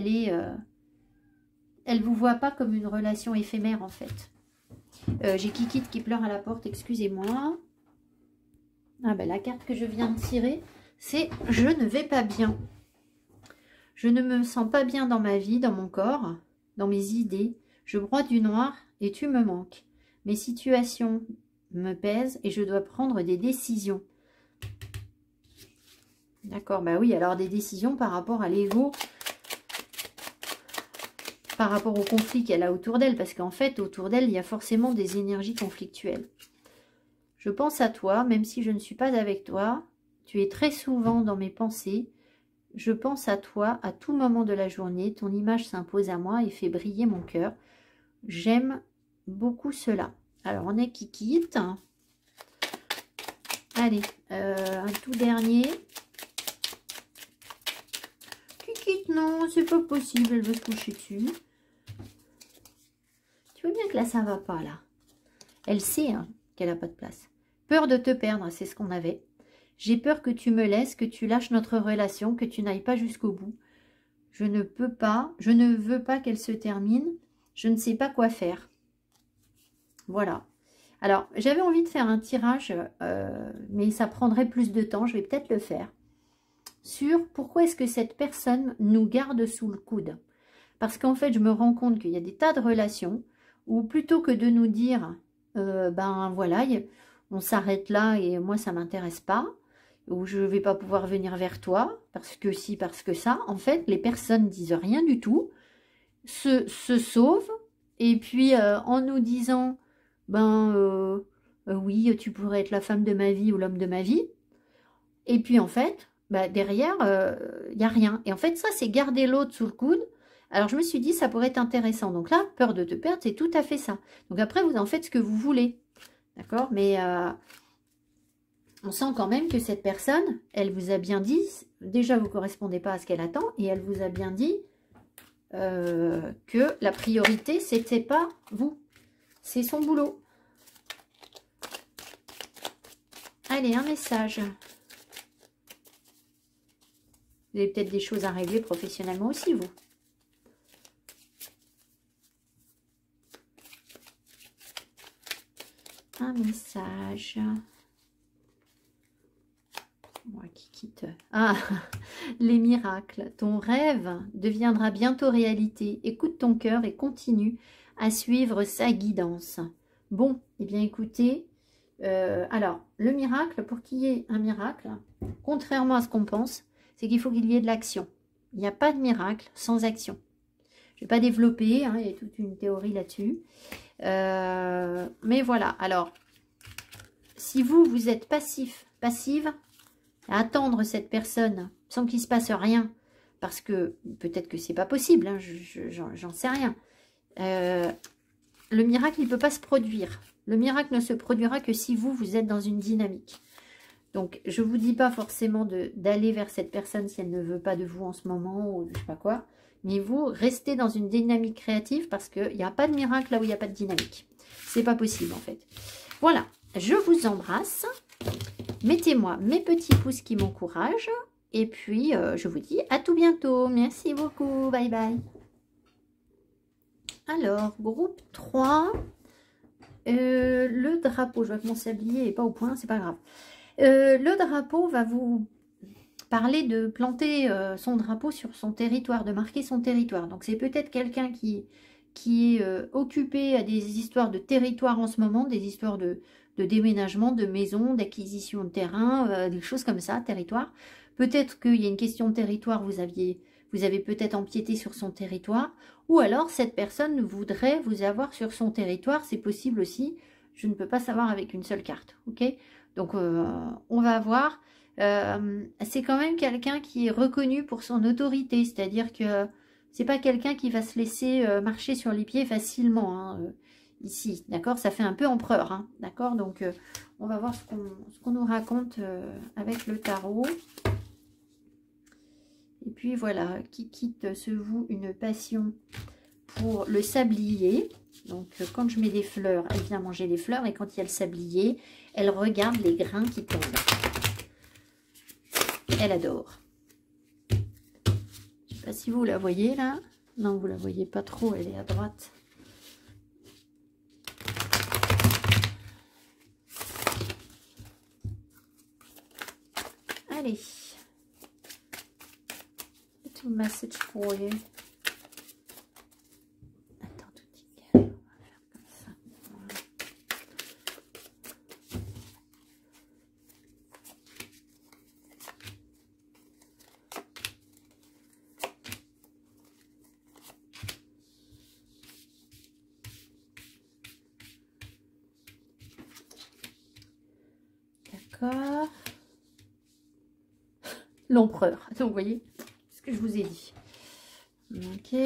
vous voit pas comme une relation éphémère, en fait. J'ai Kikit qui pleure à la porte, excusez-moi. Ah ben, la carte que je viens de tirer, c'est « Je ne vais pas bien ». Je ne me sens pas bien dans ma vie, dans mon corps, dans mes idées. Je broie du noir et tu me manques. Mes situations me pèsent et je dois prendre des décisions. D'accord, bah oui, alors des décisions par rapport à l'ego. par rapport au conflit qu'elle a autour d'elle, parce qu'en fait, autour d'elle, il y a forcément des énergies conflictuelles. Je pense à toi, même si je ne suis pas avec toi. Tu es très souvent dans mes pensées. Je pense à toi à tout moment de la journée. Ton image s'impose à moi et fait briller mon cœur. J'aime beaucoup cela. Alors, on est qui quitte. Allez, un tout dernier. Qui quitte, non, c'est pas possible. Elle veut se coucher dessus. Tu vois bien que là, ça va pas, là. Elle sait hein, qu'elle n'a pas de place. Peur de te perdre, c'est ce qu'on avait. J'ai peur que tu me laisses, que tu lâches notre relation, que tu n'ailles pas jusqu'au bout. Je ne peux pas, je ne veux pas qu'elle se termine. Je ne sais pas quoi faire. Voilà. Alors, j'avais envie de faire un tirage, mais ça prendrait plus de temps. Je vais peut-être le faire. Sur pourquoi est-ce que cette personne nous garde sous le coude. Parce qu'en fait, je me rends compte qu'il y a des tas de relations où plutôt que de nous dire, ben voilà, on s'arrête là et moi, ça ne m'intéresse pas, ou je ne vais pas pouvoir venir vers toi, parce que si, parce que ça, en fait, les personnes disent rien du tout, se sauvent, et puis en nous disant, ben oui, tu pourrais être la femme de ma vie ou l'homme de ma vie, et puis en fait, bah, derrière, il n'y a rien. Et en fait, ça, c'est garder l'autre sous le coude. Alors, je me suis dit, ça pourrait être intéressant. Donc là, peur de te perdre, c'est tout à fait ça. Donc après, vous en faites ce que vous voulez. D'accord? Mais on sent quand même que cette personne, elle vous a bien dit, déjà, vous ne correspondez pas à ce qu'elle attend, et elle vous a bien dit que la priorité, c'était pas vous. C'est son boulot. Allez, un message. Vous avez peut-être des choses à régler professionnellement aussi, vous. Un message. Moi qui quitte. Ah, les miracles. Ton rêve deviendra bientôt réalité. Écoute ton cœur et continue à suivre sa guidance. Bon, eh bien écoutez, alors, le miracle, pour qu'il y ait un miracle, contrairement à ce qu'on pense, c'est qu'il faut qu'il y ait de l'action. Il n'y a pas de miracle sans action. Je ne vais pas développer, hein, il y a toute une théorie là-dessus. Mais voilà, alors, si vous êtes passive, à attendre cette personne sans qu'il se passe rien, parce que peut-être que c'est pas possible, hein, j'en sais rien. Le miracle, il ne peut pas se produire. Le miracle ne se produira que si vous êtes dans une dynamique. Donc, je ne vous dis pas forcément d'aller vers cette personne si elle ne veut pas de vous en ce moment ou je ne sais pas quoi. Mais vous, restez dans une dynamique créative parce qu'il n'y a pas de miracle là où il n'y a pas de dynamique. C'est pas possible en fait. Voilà, je vous embrasse. Mettez-moi mes petits pouces qui m'encouragent. Et puis, je vous dis à tout bientôt. Merci beaucoup. Bye bye. Alors, groupe 3. Le drapeau. Je vois que mon sablier n'est pas au point. C'est pas grave. Le drapeau va vous parler de planter son drapeau sur son territoire, de marquer son territoire. Donc, c'est peut-être quelqu'un qui est occupé à des histoires de territoire en ce moment, des histoires de déménagement, de maison, d'acquisition de terrain, des choses comme ça, territoire. Peut-être qu'il y a une question de territoire, vous avez peut-être empiété sur son territoire, ou alors cette personne voudrait vous avoir sur son territoire, c'est possible aussi, je ne peux pas savoir avec une seule carte, ok? Donc, on va voir. C'est quand même quelqu'un qui est reconnu pour son autorité, c'est-à-dire que c'est pas quelqu'un qui va se laisser marcher sur les pieds facilement, hein, ici, d'accord? Ça fait un peu empereur, hein, d'accord? Donc, on va voir ce qu'on nous raconte avec le tarot. Et puis, voilà, qui quitte se voue une passion pour le sablier. Donc, quand je mets des fleurs, elle vient manger les fleurs. Et quand il y a le sablier, elle regarde les grains qui tombent. Elle adore. Je ne sais pas si vous la voyez, là. Non, vous la voyez pas trop, elle est à droite. Allez. Little message for you. Attends, tout petit. On va faire comme ça. Voilà. D'accord. L'empereur. Donc, vous voyez ce que je vous ai dit. Ok.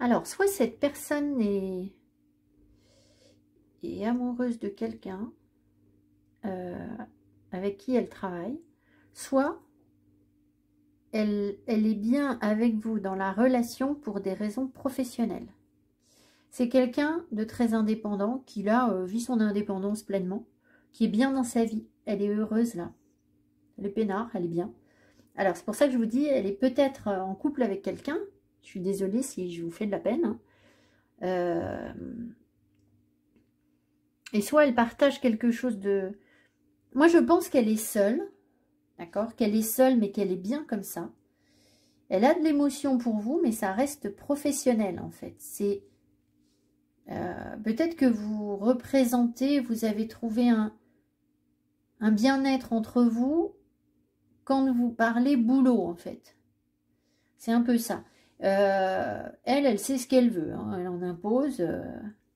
Alors, soit cette personne est amoureuse de quelqu'un avec qui elle travaille, soit elle est bien avec vous dans la relation pour des raisons professionnelles. C'est quelqu'un de très indépendant qui là vit son indépendance pleinement, qui est bien dans sa vie. Elle est heureuse là. Elle est peinard, elle est bien. Alors c'est pour ça que je vous dis, elle est peut-être en couple avec quelqu'un. Je suis désolée si je vous fais de la peine. Et soit elle partage quelque chose de... Moi je pense qu'elle est seule. D'accord? Qu'elle est seule mais qu'elle est bien comme ça. Elle a de l'émotion pour vous, mais ça reste professionnel en fait. C'est peut-être que vous représentez, vous avez trouvé un bien-être entre vous quand vous parlez boulot en fait. C'est un peu ça. Elle sait ce qu'elle veut. Hein, elle en impose.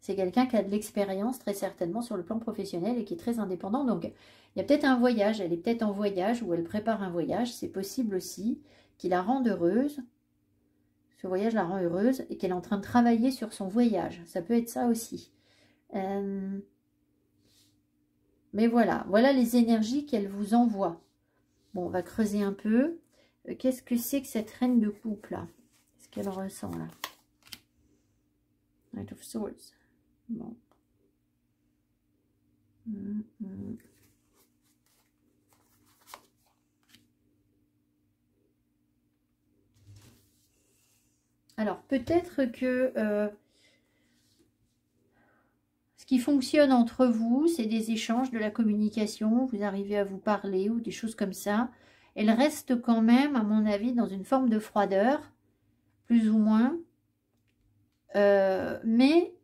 C'est quelqu'un qui a de l'expérience très certainement sur le plan professionnel et qui est très indépendant. Donc il y a peut-être un voyage. Elle est peut-être en voyage ou elle prépare un voyage. C'est possible aussi qui la rende heureuse. Ce voyage la rend heureuse et qu'elle est en train de travailler sur son voyage. Ça peut être ça aussi. Mais voilà. Voilà les énergies qu'elle vous envoie. Bon, on va creuser un peu. Qu'est-ce que c'est que cette reine de coupe là? Qu'est-ce qu'elle ressent là? Knight of Swords. Bon. Alors, peut-être que ce qui fonctionne entre vous, c'est des échanges, de la communication. Vous arrivez à vous parler ou des choses comme ça. Elle reste quand même, à mon avis, dans une forme de froideur, plus ou moins. Mais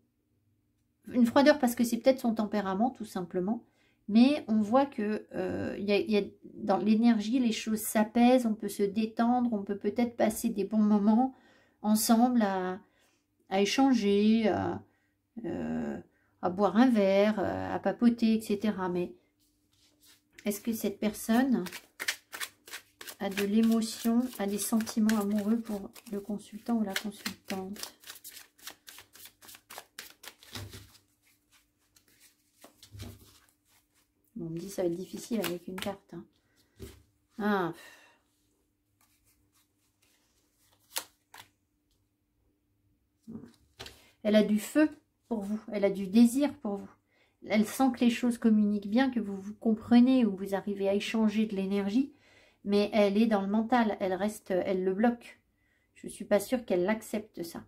une froideur parce que c'est peut-être son tempérament, tout simplement. Mais on voit que y a, dans l'énergie, les choses s'apaisent, on peut se détendre, on peut peut-être passer des bons moments ensemble à échanger, à boire un verre, à papoter, etc. Mais est-ce que cette personne a de l'émotion, a des sentiments amoureux pour le consultant ou la consultante? On me dit que ça va être difficile avec une carte. Hein. Ah. Elle a du feu pour vous. Elle a du désir pour vous. Elle sent que les choses communiquent bien, que vous vous comprenez, ou vous arrivez à échanger de l'énergie. Mais elle est dans le mental. Elle reste, elle le bloque. Je ne suis pas sûre qu'elle l'accepte ça.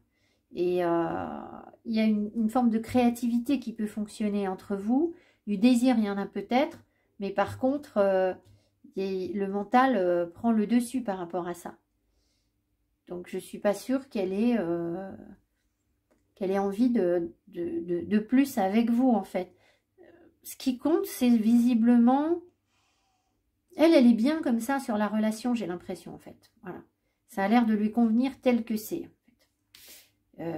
Et il y a une forme de créativité qui peut fonctionner entre vous. Du désir, il y en a peut-être. Mais par contre, le mental prend le dessus par rapport à ça. Donc, je ne suis pas sûre qu'elle ait envie de plus avec vous, en fait. Ce qui compte, c'est visiblement... Elle est bien comme ça sur la relation, j'ai l'impression, en fait. Voilà. Ça a l'air de lui convenir tel que c'est, en fait.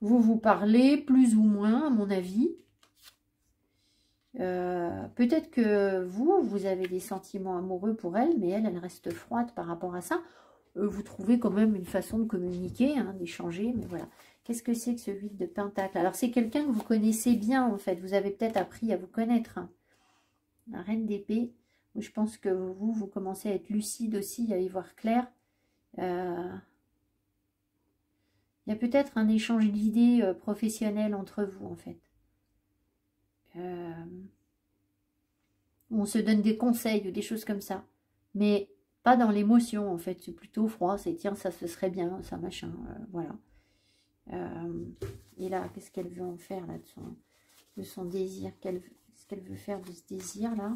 Vous vous parlez plus ou moins, à mon avis. Peut-être que vous avez des sentiments amoureux pour elle, mais elle reste froide par rapport à ça. Vous trouvez quand même une façon de communiquer, hein, d'échanger, mais voilà. Qu'est-ce que c'est que ce 8 de Pentacle? Alors, c'est quelqu'un que vous connaissez bien, en fait. Vous avez peut-être appris à vous connaître. Hein. La Reine d'épée. Je pense que vous commencez à être lucide aussi, à y voir clair. Il y a peut-être un échange d'idées professionnelles entre vous, en fait. On se donne des conseils ou des choses comme ça. Mais pas dans l'émotion, en fait. C'est plutôt froid. C'est tiens, ça se serait bien, ça machin. Voilà. Et là, qu'est-ce qu'elle veut en faire là de son désir? Qu'est-ce qu'elle veut faire de ce désir là?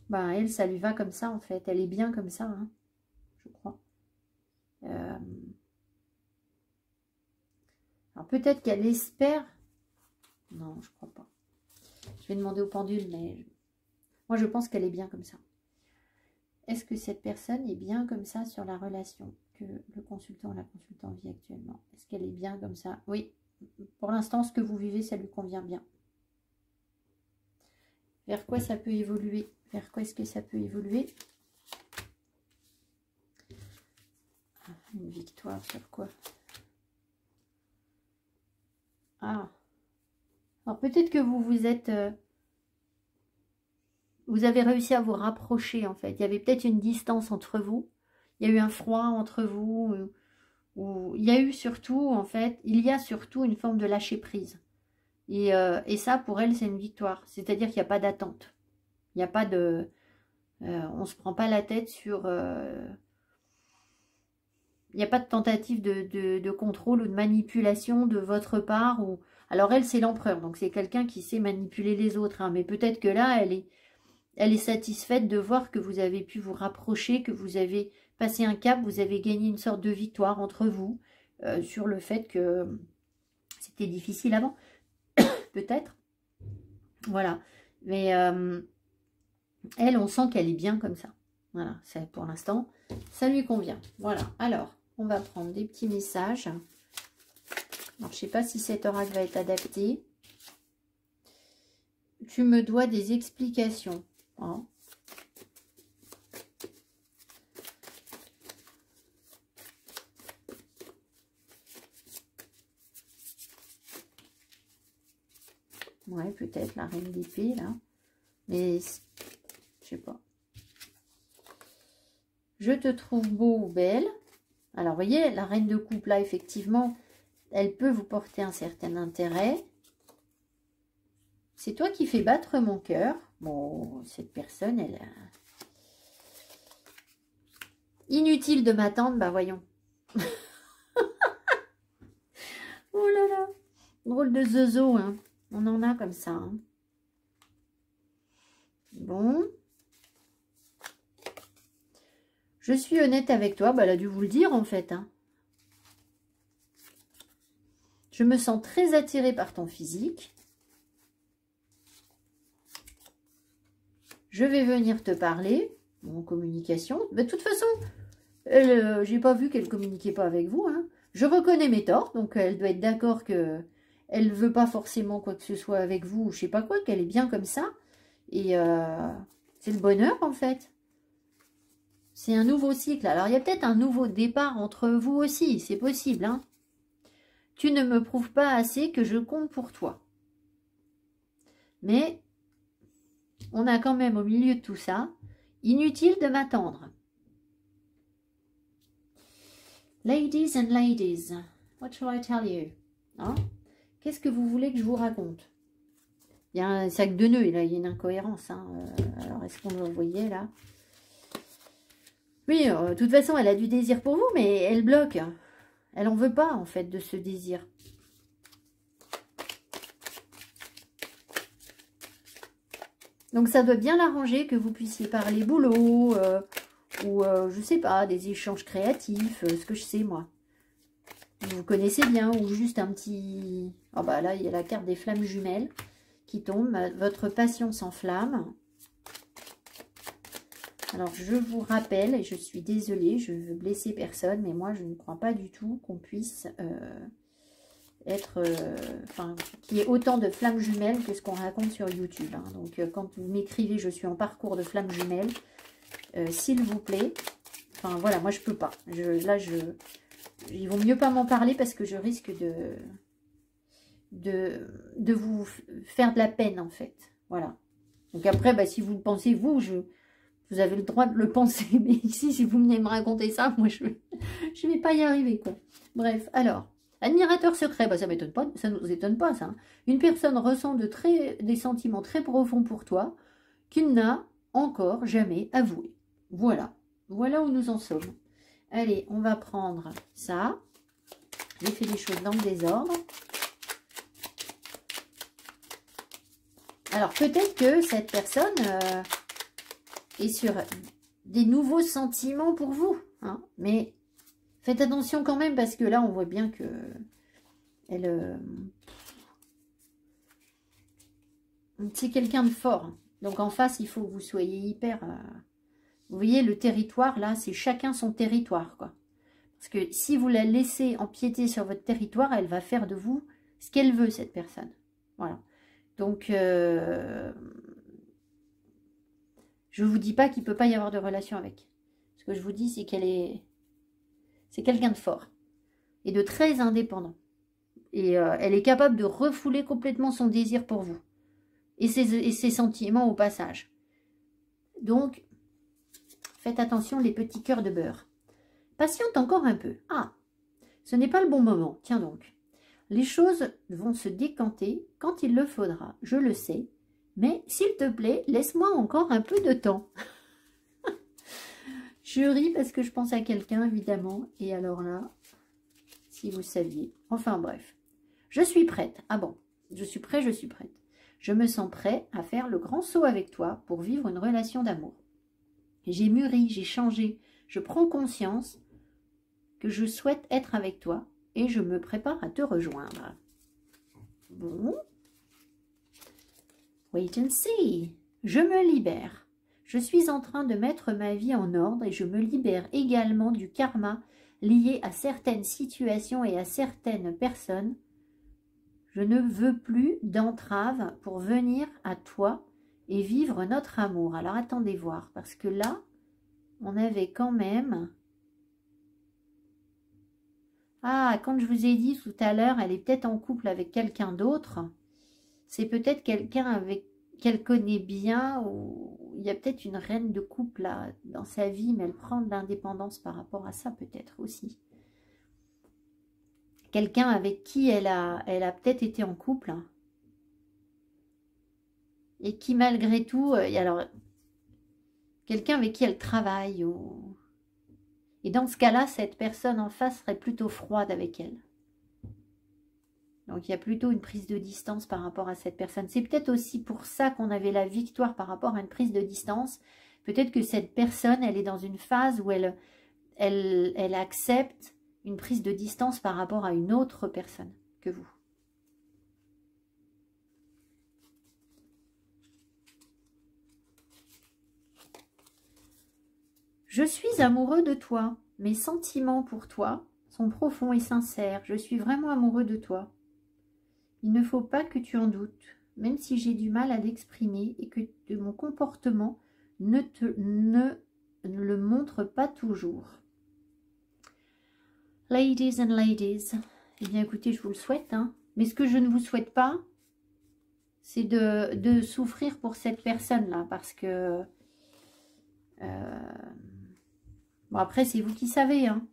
Ben, elle, ça lui va comme ça en fait. Elle est bien comme ça, hein, je crois. Alors peut-être qu'elle espère. Non, je crois pas. vais demander au pendule, mais moi je pense qu'elle est bien comme ça. Est-ce que cette personne est bien comme ça sur la relation que le consultant ou la consultante vit actuellement? Est-ce qu'elle est bien comme ça? Oui, pour l'instant, ce que vous vivez, ça lui convient bien. Vers quoi ça peut évoluer? Vers quoi est-ce que ça peut évoluer? Une victoire sur quoi? Ah. Alors peut-être que vous vous êtes... vous avez réussi à vous rapprocher en fait. Il y avait peut-être une distance entre vous. Il y a eu un froid entre vous. Ou il y a eu surtout, en fait, il y a surtout une forme de lâcher prise. Et ça, pour elle, c'est une victoire. C'est-à-dire qu'il n'y a pas d'attente. Il n'y a pas de... on ne se prend pas la tête sur... il n'y a pas de tentative de contrôle ou de manipulation de votre part. Ou... Alors elle, c'est l'empereur. Donc c'est quelqu'un qui sait manipuler les autres. Hein, mais peut-être que là, elle est satisfaite de voir que vous avez pu vous rapprocher, que vous avez passé un cap, vous avez gagné une sorte de victoire entre vous sur le fait que c'était difficile avant, peut-être. Voilà. Mais elle, on sent qu'elle est bien comme ça. Voilà, pour l'instant, ça lui convient. Voilà. Alors, on va prendre des petits messages. Alors, je ne sais pas si cet oracle va être adapté. Tu me dois des explications. Hein. Ouais, peut-être la reine d'épée, là. Mais, je sais pas. Je te trouve beau ou belle. Alors, vous voyez, la reine de coupe, là, effectivement, elle peut vous porter un certain intérêt. C'est toi qui fais battre mon cœur. Bon, cette personne, elle... Inutile de m'attendre, bah voyons. Oh là là. Drôle de zozo, hein. On en a comme ça. Hein. Bon. Je suis honnête avec toi. Bah, elle a dû vous le dire, en fait. Hein. Je me sens très attirée par ton physique. Je vais venir te parler. En communication. Mais de toute façon, j'ai pas vu qu'elle communiquait pas avec vous. Hein. Je reconnais mes torts. Donc, elle doit être d'accord que... Elle ne veut pas forcément quoi que ce soit avec vous, je sais pas quoi, qu'elle est bien comme ça. Et c'est le bonheur, en fait. C'est un nouveau cycle. Alors, il y a peut-être un nouveau départ entre vous aussi, c'est possible. Hein. Tu ne me prouves pas assez que je compte pour toi. Mais, on a quand même au milieu de tout ça, inutile de m'attendre. Ladies and ladies, what shall I tell you? Hein? Qu'est-ce que vous voulez que je vous raconte? Il y a un sac de nœuds, et là, il y a une incohérence. Hein. Alors, est-ce qu'on le voyait, là? Oui, de toute façon, elle a du désir pour vous, mais elle bloque. Elle n'en veut pas, en fait, de ce désir. Donc, ça doit bien l'arranger que vous puissiez parler boulot, ou, je sais pas, des échanges créatifs, ce que je sais, moi. Vous connaissez bien, ou juste un petit... Ah bah là, il y a la carte des flammes jumelles qui tombe. Votre passion s'enflamme. Alors, je vous rappelle, et je suis désolée, je veux blesser personne, mais moi, je ne crois pas du tout qu'on puisse être... Enfin, qu'il y ait autant de flammes jumelles que ce qu'on raconte sur YouTube. Hein. Donc, quand vous m'écrivez, je suis en parcours de flammes jumelles, s'il vous plaît. Enfin, voilà, moi, je peux pas. Il vaut mieux pas m'en parler parce que je risque de vous faire de la peine, en fait. Voilà. Donc après, bah, si vous le pensez, vous avez le droit de le penser. Mais ici, si vous venez me raconter ça, moi, je vais pas y arriver, quoi. Bref, alors, admirateur secret, bah, ça m'étonne pas, ça nous étonne pas, ça. Hein. Une personne ressent des sentiments très profonds pour toi qu'il n'a encore jamais avoué. Voilà. Voilà où nous en sommes. Allez, on va prendre ça. J'ai fait les choses dans le désordre. Alors, peut-être que cette personne est sur des nouveaux sentiments pour vous. Hein, mais faites attention quand même, parce que là, on voit bien que elle... C'est quelqu'un de fort. Donc en face, il faut que vous soyez hyper... Vous voyez, le territoire, là, c'est chacun son territoire, quoi. Parce que si vous la laissez empiéter sur votre territoire, elle va faire de vous ce qu'elle veut, cette personne. Voilà. Donc, je ne vous dis pas qu'il ne peut pas y avoir de relation avec. Ce que je vous dis, c'est qu'elle est... C'est quelqu'un de fort. Et de très indépendant. Et elle est capable de refouler complètement son désir pour vous. Et ses sentiments au passage. Donc, faites attention, les petits cœurs de beurre. Patiente encore un peu. Ah, ce n'est pas le bon moment. Tiens donc. Les choses vont se décanter quand il le faudra. Je le sais. Mais, s'il te plaît, laisse-moi encore un peu de temps. Je ris parce que je pense à quelqu'un, évidemment. Et alors là, si vous saviez. Enfin, bref. Je suis prête. Ah bon, je suis prête, je suis prête. Je me sens prêt à faire le grand saut avec toi pour vivre une relation d'amour. J'ai mûri, j'ai changé. Je prends conscience que je souhaite être avec toi et je me prépare à te rejoindre. Bon. Wait and see. Je me libère. Je suis en train de mettre ma vie en ordre et je me libère également du karma lié à certaines situations et à certaines personnes. Je ne veux plus d'entrave pour venir à toi et vivre notre amour. Alors attendez voir, parce que là, on avait quand même... Ah, quand je vous ai dit tout à l'heure, elle est peut-être en couple avec quelqu'un d'autre. C'est peut-être quelqu'un avec qu'elle connaît bien, ou il y a peut-être une reine de couple là, dans sa vie, mais elle prend de l'indépendance par rapport à ça peut-être aussi. Quelqu'un avec qui elle a peut-être été en couple et qui malgré tout, alors quelqu'un avec qui elle travaille. Et dans ce cas-là, cette personne en face serait plutôt froide avec elle. Donc il y a plutôt une prise de distance par rapport à cette personne. C'est peut-être aussi pour ça qu'on avait la victoire par rapport à une prise de distance. Peut-être que cette personne, elle est dans une phase où elle accepte une prise de distance par rapport à une autre personne que vous. Je suis amoureux de toi. Mes sentiments pour toi sont profonds et sincères. Je suis vraiment amoureux de toi. Il ne faut pas que tu en doutes, même si j'ai du mal à l'exprimer et que de mon comportement ne le montre pas toujours. Ladies and ladies, eh bien écoutez, je vous le souhaite, hein. Mais ce que je ne vous souhaite pas, c'est de souffrir pour cette personne-là, parce que... bon, après, c'est vous qui savez, hein.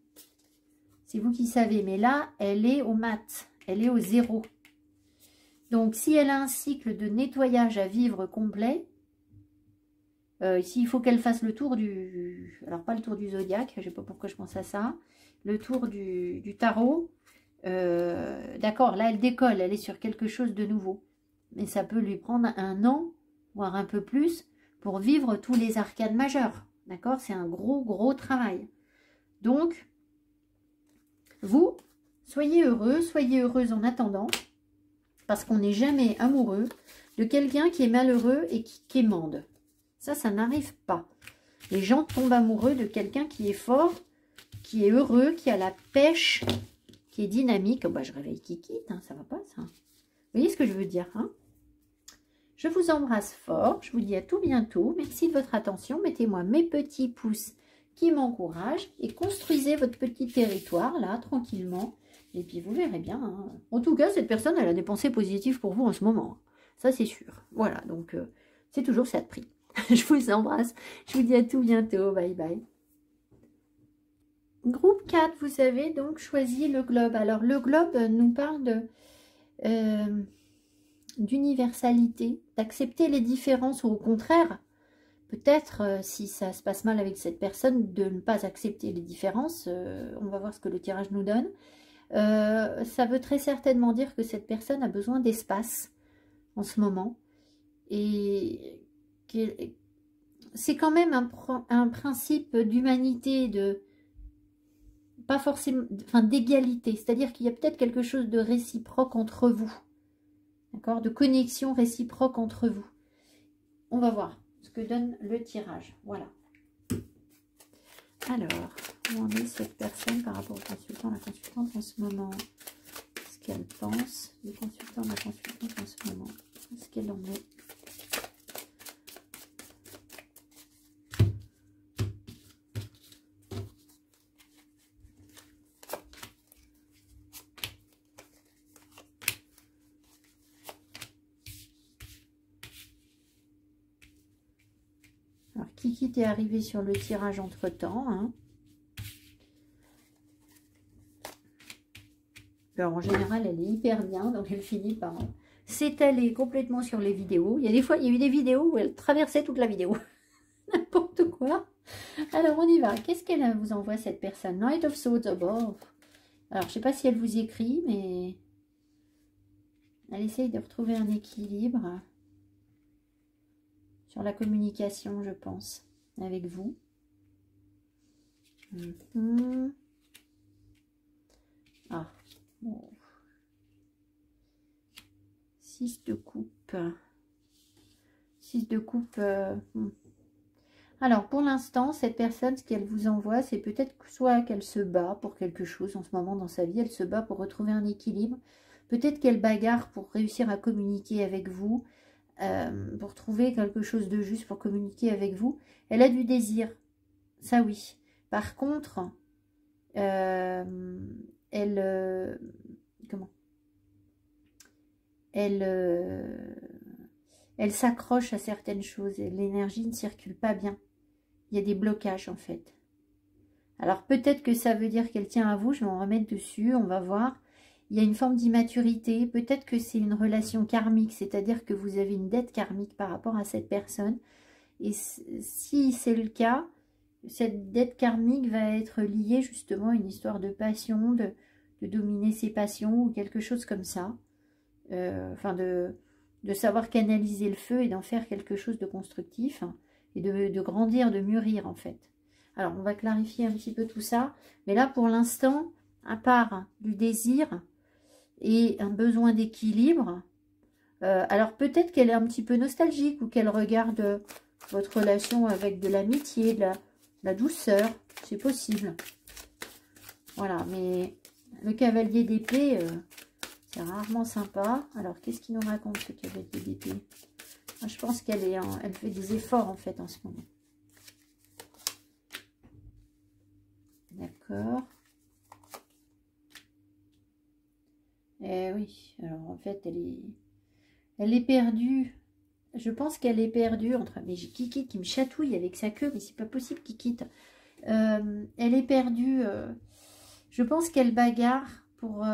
C'est vous qui savez, mais là, elle est au mat, elle est au 0. Donc, si elle a un cycle de nettoyage à vivre complet, s'il faut qu'elle fasse le tour du... Alors, pas le tour du zodiaque, je ne sais pas pourquoi je pense à ça. Le tour du tarot. D'accord, là, elle décolle, elle est sur quelque chose de nouveau. Mais ça peut lui prendre 1 an, voire un peu plus, pour vivre tous les arcanes majeurs. D'accord, c'est un gros travail. Donc, vous, soyez heureux, soyez heureuse en attendant. Parce qu'on n'est jamais amoureux de quelqu'un qui est malheureux et qui quémande. Ça n'arrive pas. Les gens tombent amoureux de quelqu'un qui est fort, qui est heureux, qui a la pêche, qui est dynamique. Oh bah, je réveille Kiki, hein, ça va pas ça. Vous voyez ce que je veux dire, hein? Je vous embrasse fort, je vous dis à tout bientôt. Merci de votre attention. Mettez-moi mes petits pouces qui m'encouragent et construisez votre petit territoire là, tranquillement. Et puis vous verrez bien. Hein. En tout cas, cette personne, elle a des pensées positives pour vous en ce moment. Ça, c'est sûr. Voilà, donc c'est toujours ça de prix. Je vous embrasse. Je vous dis à tout bientôt. Bye bye. Groupe 4, vous avez donc choisi le globe. Alors, le globe nous parle d'universalité, d'accepter les différences ou au contraire, peut-être si ça se passe mal avec cette personne, de ne pas accepter les différences. On va voir ce que le tirage nous donne. Ça veut très certainement dire que cette personne a besoin d'espace en ce moment et c'est quand même un principe d'humanité, de pas forcément, enfin d'égalité, c'est-à-dire qu'il y a peut-être quelque chose de réciproque entre vous, d'accord, de connexion réciproque entre vous. On va voir ce que donne le tirage. Voilà. Alors, où en est cette personne par rapport au consultant, la consultante en ce moment? Ce qu'elle pense, le consultant, la consultante en ce moment. Ce qu'elle en est. Alors, Kiki est arrivé sur le tirage entre-temps. Hein. Alors, en général, elle est hyper bien, donc elle finit par s'étaler complètement sur les vidéos. Il y a des fois, il y a eu des vidéos où elle traversait toute la vidéo. N'importe quoi. Alors, on y va. Qu'est-ce qu'elle vous envoie, cette personne? Knight of Swords above. Alors, je ne sais pas si elle vous écrit, mais elle essaye de retrouver un équilibre sur la communication, je pense, avec vous. Ah, bon. 6 de coupe. 6 de coupe. Alors, pour l'instant, cette personne, ce qu'elle vous envoie, c'est peut-être soit qu'elle se bat pour quelque chose en ce moment dans sa vie. Elle se bat pour retrouver un équilibre. Peut-être qu'elle bagarre pour réussir à communiquer avec vous. Pour trouver quelque chose de juste pour communiquer avec vous. Elle a du désir. Ça, oui. Par contre, elle s'accroche à certaines choses. L'énergie ne circule pas bien. Il y a des blocages en fait. Alors peut-être que ça veut dire qu'elle tient à vous. Je vais en remettre dessus. On va voir. Il y a une forme d'immaturité. Peut-être que c'est une relation karmique. C'est-à-dire que vous avez une dette karmique par rapport à cette personne. Et si c'est le cas, cette dette karmique va être liée justement à une histoire de passion, de dominer ses passions ou quelque chose comme ça. Enfin, de savoir canaliser le feu et d'en faire quelque chose de constructif et de grandir, de mûrir en fait. Alors, on va clarifier un petit peu tout ça. Mais là, pour l'instant, à part du désir et un besoin d'équilibre, alors peut-être qu'elle est un petit peu nostalgique ou qu'elle regarde votre relation avec de l'amitié, de la douceur. C'est possible. Voilà, mais le cavalier d'épée, c'est rarement sympa. Alors, qu'est-ce qu'il nous raconte, ce cavalier d'épée? Je pense qu'elle elle fait des efforts, en fait, en ce moment. D'accord. Eh oui, alors, en fait, elle est perdue. Je pense qu'elle est perdue entre... Mais j'ai Kiki qui me chatouille avec sa queue, mais c'est pas possible, Kiki. Elle est perdue. Je pense qu'elle bagarre pour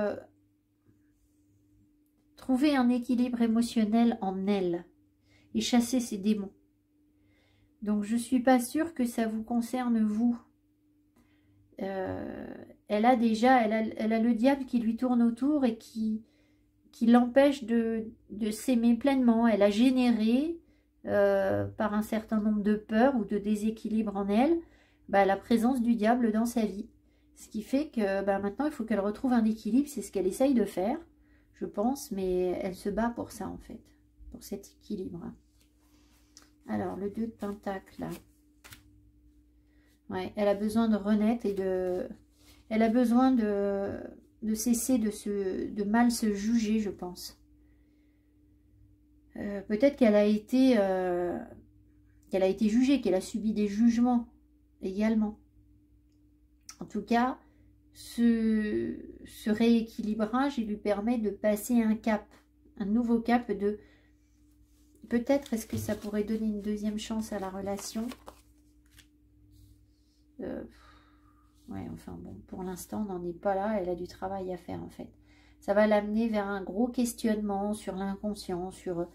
trouver un équilibre émotionnel en elle et chasser ses démons. Donc, je ne suis pas sûre que ça vous concerne, vous. Elle a le diable qui lui tourne autour et qui l'empêche de s'aimer pleinement. Elle a généré, par un certain nombre de peurs ou de déséquilibres en elle, la présence du diable dans sa vie. Ce qui fait que maintenant, il faut qu'elle retrouve un équilibre. C'est ce qu'elle essaye de faire, je pense, mais elle se bat pour ça, en fait, pour cet équilibre. Alors, le 2 de Pentacle, là. Ouais, elle a besoin de renaître et elle a besoin de cesser de mal se juger, je pense. Peut-être qu'elle a été jugée, qu'elle a subi des jugements également. En tout cas, ce rééquilibrage, il lui permet de passer un cap, un nouveau cap de... Peut-être, est-ce que ça pourrait donner une deuxième chance à la relation? Ouais, enfin bon, pour l'instant, on n'en est pas là. Elle a du travail à faire, en fait. Ça va l'amener vers un gros questionnement sur l'inconscient, sur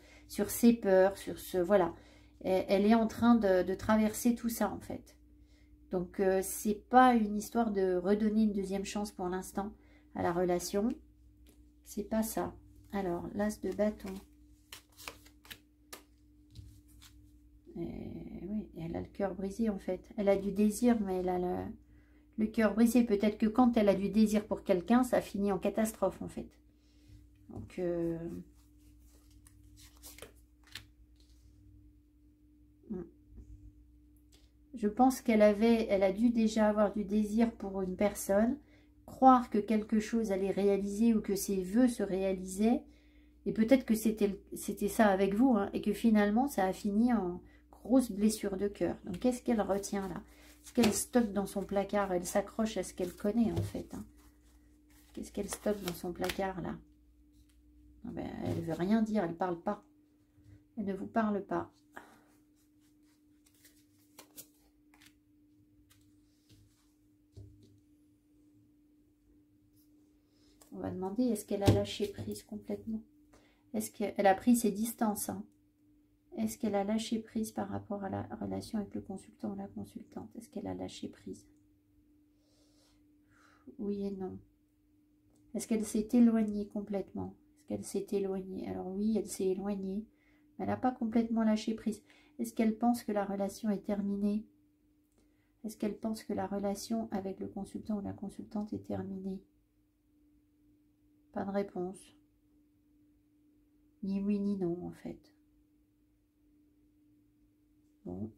ses peurs, sur ce... Voilà. Elle est en train de traverser tout ça, en fait. Donc, c'est pas une histoire de redonner une deuxième chance pour l'instant à la relation. C'est pas ça. Alors, l'as de bâton. Oui, elle a le cœur brisé, en fait. Elle a du désir, mais elle a le cœur brisé. Peut-être que quand elle a du désir pour quelqu'un, ça finit en catastrophe, en fait. Donc, Je pense elle a dû déjà avoir du désir pour une personne, croire que quelque chose allait réaliser ou que ses vœux se réalisaient. Et peut-être que c'était ça avec vous, hein, et que finalement, ça a fini en grosse blessure de cœur. Donc, qu'est-ce qu'elle retient là? Est-ce qu'elle stocke dans son placard? Elle s'accroche à ce qu'elle connaît, en fait. Hein. Qu'est-ce qu'elle stocke dans son placard, là? Ah ben, elle ne veut rien dire, elle ne parle pas. Elle ne vous parle pas. On va demander, est-ce qu'elle a lâché prise complètement? Est-ce qu'elle a pris ses distances, hein? Est-ce qu'elle a lâché prise par rapport à la relation avec le consultant ou la consultante? Est-ce qu'elle a lâché prise? Oui et non. Est-ce qu'elle s'est éloignée complètement? Est-ce qu'elle s'est éloignée? Alors oui, elle s'est éloignée, mais elle n'a pas complètement lâché prise. Est-ce qu'elle pense que la relation est terminée? Est-ce qu'elle pense que la relation avec le consultant ou la consultante est terminée? Pas de réponse. Ni oui ni non, en fait. Bon.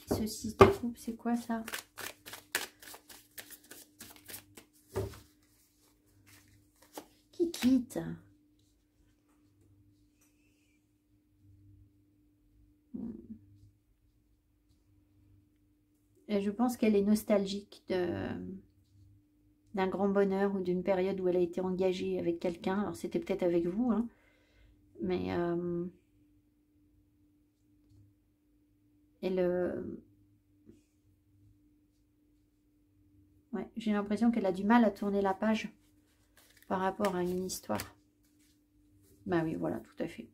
Ceci de coupe, c'est quoi ça? Qui quitte? Et je pense qu'elle est nostalgique d'un grand bonheur ou d'une période où elle a été engagée avec quelqu'un. Alors c'était peut-être avec vous, hein, mais ouais, j'ai l'impression qu'elle a du mal à tourner la page par rapport à une histoire. Bah oui, voilà, tout à fait.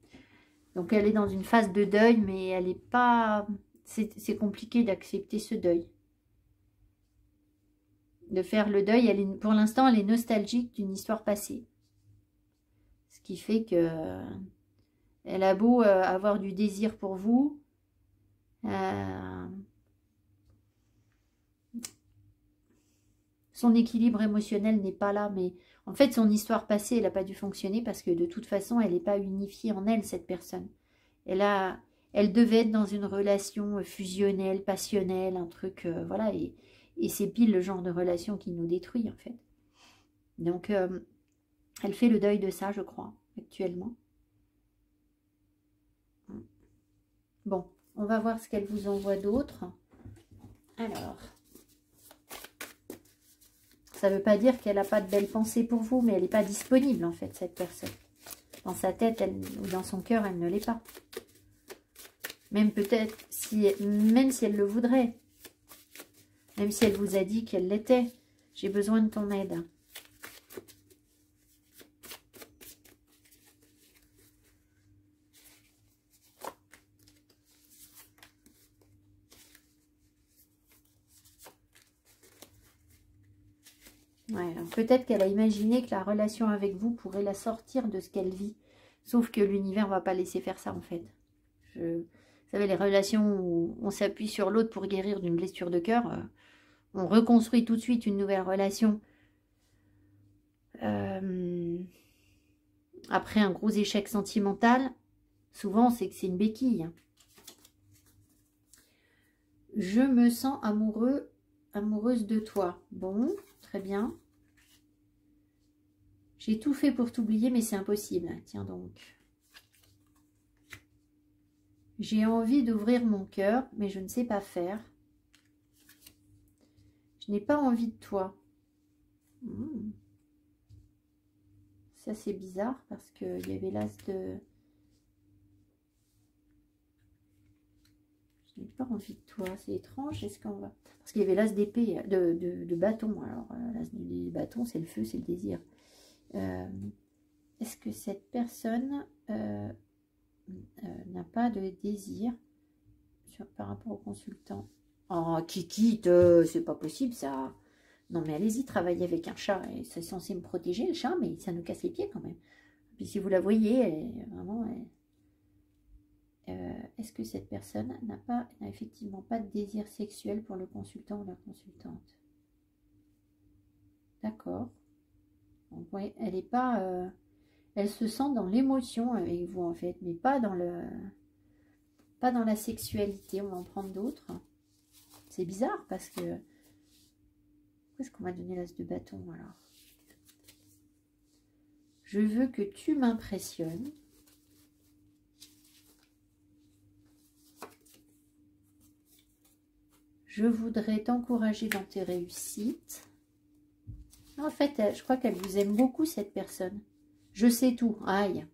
Donc elle est dans une phase de deuil, mais elle n'est pas... C'est compliqué d'accepter ce deuil. De faire le deuil, pour l'instant, elle est nostalgique d'une histoire passée. Ce qui fait que elle a beau avoir du désir pour vous, son équilibre émotionnel n'est pas là, mais en fait, son histoire passée, elle n'a pas dû fonctionner parce que de toute façon, elle n'est pas unifiée en elle, cette personne. Elle devait être dans une relation fusionnelle, passionnelle, un truc, voilà, et c'est pile le genre de relation qui nous détruit, en fait. Donc, elle fait le deuil de ça, je crois, actuellement. Bon, on va voir ce qu'elle vous envoie d'autre. Alors, ça ne veut pas dire qu'elle n'a pas de belles pensées pour vous, mais elle n'est pas disponible, en fait, cette personne. Dans sa tête ou dans son cœur, elle ne l'est pas. Même peut-être, même si elle le voudrait. Même si elle vous a dit qu'elle l'était. J'ai besoin de ton aide. Ouais, peut-être qu'elle a imaginé que la relation avec vous pourrait la sortir de ce qu'elle vit. Sauf que l'univers ne va pas laisser faire ça, en fait. Vous savez, les relations où on s'appuie sur l'autre pour guérir d'une blessure de cœur, on reconstruit tout de suite une nouvelle relation. Après un gros échec sentimental, souvent, c'est que c'est une béquille. Je me sens amoureuse de toi. Bon, très bien. J'ai tout fait pour t'oublier, mais c'est impossible. Tiens donc. J'ai envie d'ouvrir mon cœur, mais je ne sais pas faire. Je n'ai pas envie de toi. Ça, c'est bizarre parce qu'il y avait l'as de... Je n'ai pas envie de toi. C'est étrange. Est-ce qu'on va... Parce qu'il y avait l'as d'épée, de bâton. Alors, l'as des bâtons, c'est le feu, c'est le désir. Est-ce que cette personne n'a pas de désir par rapport au consultant? Oh, qui quitte, c'est pas possible ça. Non mais allez-y, travaillez avec un chat. C'est censé me protéger le chat, mais ça nous casse les pieds quand même. Puis si vous la voyez, elle est vraiment... Est-ce que cette personne n'a effectivement pas de désir sexuel pour le consultant ou la consultante? D'accord. Donc ouais, elle n'est pas... elle se sent dans l'émotion avec vous en fait, mais pas dans le... pas dans la sexualité. On va en prendre d'autres. C'est bizarre parce que... Où est-ce qu'on m'a donné l'as de bâton alors? Je veux que tu m'impressionnes. Je voudrais t'encourager dans tes réussites. En fait, je crois qu'elle vous aime beaucoup, cette personne. Je sais tout. Aïe.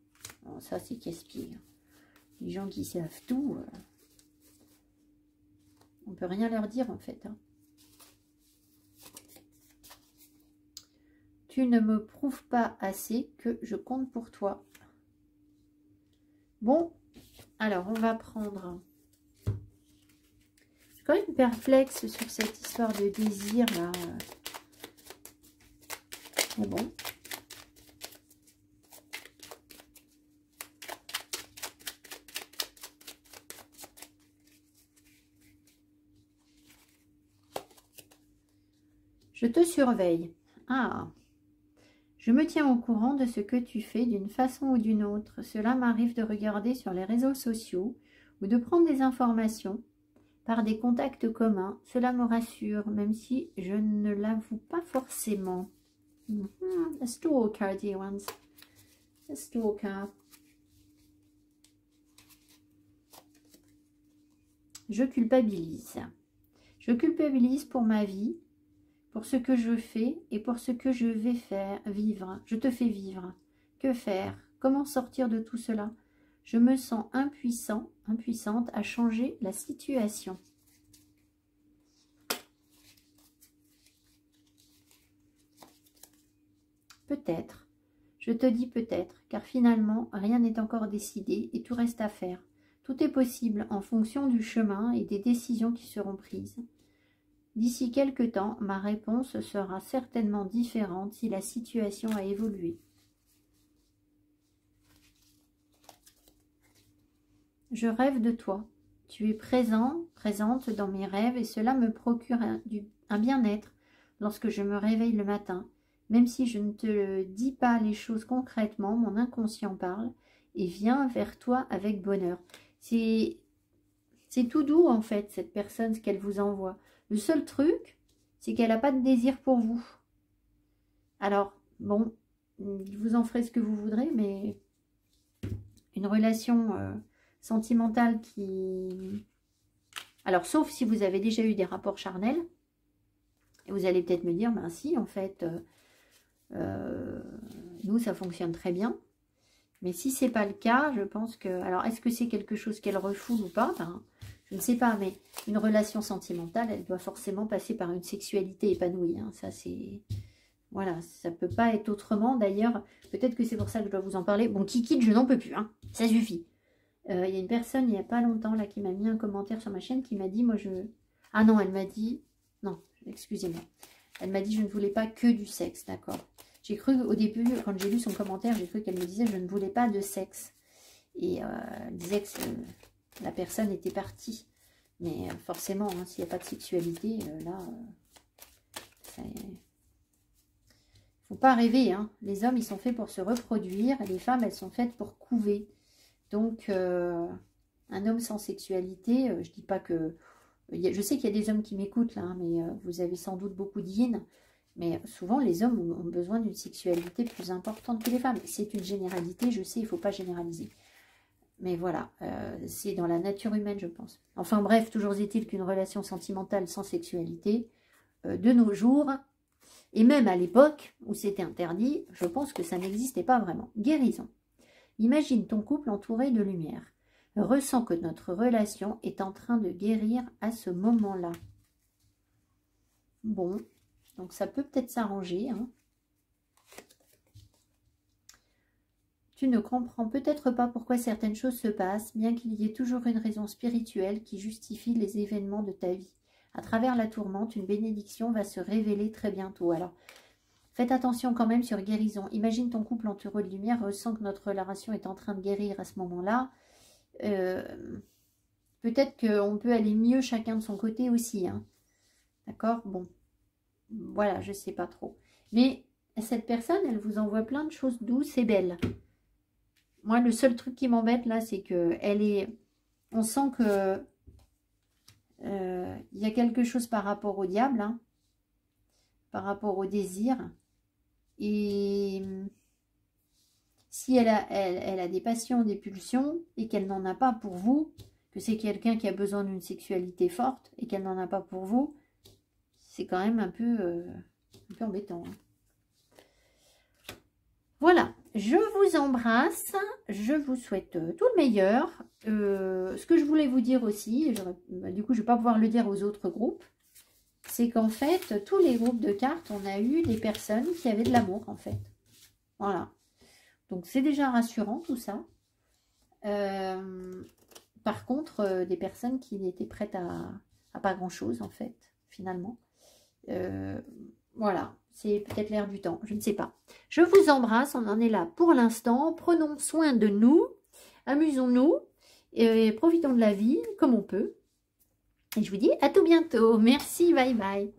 Bon, ça, c'est casse-pied. Les gens qui savent tout, on ne peut rien leur dire, en fait. Hein. Tu ne me prouves pas assez que je compte pour toi. Bon, alors, on va prendre... Je suis quand même perplexe sur cette histoire de désir, là. Mais bon. Je te surveille. Ah. Je me tiens au courant de ce que tu fais d'une façon ou d'une autre. Cela m'arrive de regarder sur les réseaux sociaux ou de prendre des informations par des contacts communs. Cela me rassure, même si je ne l'avoue pas forcément. A stalker, dear ones. A stalker. Je culpabilise. Je culpabilise pour ma vie, pour ce que je fais et pour ce que je vais faire, vivre. Je te fais vivre. Que faire? Comment sortir de tout cela? Je me sens impuissant, impuissante à changer la situation. Peut-être. Je te dis peut-être, car finalement, rien n'est encore décidé et tout reste à faire. Tout est possible en fonction du chemin et des décisions qui seront prises. D'ici quelque temps, ma réponse sera certainement différente si la situation a évolué. Je rêve de toi. Tu es présente dans mes rêves et cela me procure un bien-être lorsque je me réveille le matin. Même si je ne te dis pas les choses concrètement, mon inconscient parle et vient vers toi avec bonheur. C'est tout doux en fait, cette personne, ce qu'elle vous envoie. Le seul truc, c'est qu'elle n'a pas de désir pour vous. Alors, bon, vous en ferez ce que vous voudrez, mais une relation sentimentale qui... Alors, sauf si vous avez déjà eu des rapports charnels, et vous allez peut-être me dire, ben si, en fait... nous ça fonctionne très bien, mais si c'est pas le cas, je pense que, alors est-ce que c'est quelque chose qu'elle refoule ou pas, ben, je ne sais pas, mais une relation sentimentale, elle doit forcément passer par une sexualité épanouie, hein. Ça c'est, voilà, ça peut pas être autrement. D'ailleurs, peut-être que c'est pour ça que je dois vous en parler. Bon, Kiki, je n'en peux plus, hein. Ça suffit. Il y a une personne il n'y a pas longtemps là qui m'a mis un commentaire sur ma chaîne qui m'a dit, moi je, ah non, elle m'a dit, non, excusez-moi, elle m'a dit je ne voulais pas que du sexe, d'accord. J'ai cru au début, quand j'ai lu son commentaire, j'ai cru qu'elle me disait je ne voulais pas de sexe. Et elle disait que la personne était partie. Mais forcément, hein, s'il n'y a pas de sexualité, là, il ne faut pas rêver. Hein. Les hommes, ils sont faits pour se reproduire. Et les femmes, elles sont faites pour couver. Donc, un homme sans sexualité, je dis pas que... Je sais qu'il y a des hommes qui m'écoutent, là, hein, mais vous avez sans doute beaucoup de yin. Mais souvent, les hommes ont besoin d'une sexualité plus importante que les femmes. C'est une généralité, je sais, il ne faut pas généraliser. Mais voilà, c'est dans la nature humaine, je pense. Enfin bref, toujours est-il qu'une relation sentimentale sans sexualité, de nos jours, et même à l'époque où c'était interdit, je pense que ça n'existait pas vraiment. Guérison. Imagine ton couple entouré de lumière. Ressens que notre relation est en train de guérir à ce moment-là. Bon, donc ça peut peut-être s'arranger, hein. Tu ne comprends peut-être pas pourquoi certaines choses se passent, bien qu'il y ait toujours une raison spirituelle qui justifie les événements de ta vie. À travers la tourmente, une bénédiction va se révéler très bientôt. Alors, faites attention quand même sur guérison. Imagine ton couple entouré de lumière, ressent que notre relation est en train de guérir à ce moment-là. Peut-être qu'on peut aller mieux chacun de son côté aussi, hein. D'accord? Bon, voilà, je ne sais pas trop. Mais cette personne, elle vous envoie plein de choses douces et belles. Moi, le seul truc qui m'embête là, c'est qu'elle est On sent que il y a quelque chose par rapport au diable, hein, par rapport au désir. Et si elle a des passions, des pulsions, et qu'elle n'en a pas pour vous, que c'est quelqu'un qui a besoin d'une sexualité forte, et qu'elle n'en a pas pour vous, c'est quand même un peu embêtant. Hein. Voilà, je vous embrasse, je vous souhaite tout le meilleur. Ce que je voulais vous dire aussi, du coup je ne vais pas pouvoir le dire aux autres groupes, c'est qu'en fait, tous les groupes de cartes, on a eu des personnes qui avaient de l'amour en fait. Voilà. Donc c'est déjà rassurant tout ça. Par contre, des personnes qui n'étaient prêtes à pas grand chose en fait, finalement. Voilà, c'est peut-être l'air du temps, je ne sais pas. Je vous embrasse, on en est là pour l'instant. Prenons soin de nous, amusons-nous et profitons de la vie comme on peut. Et je vous dis à tout bientôt. Merci, bye bye.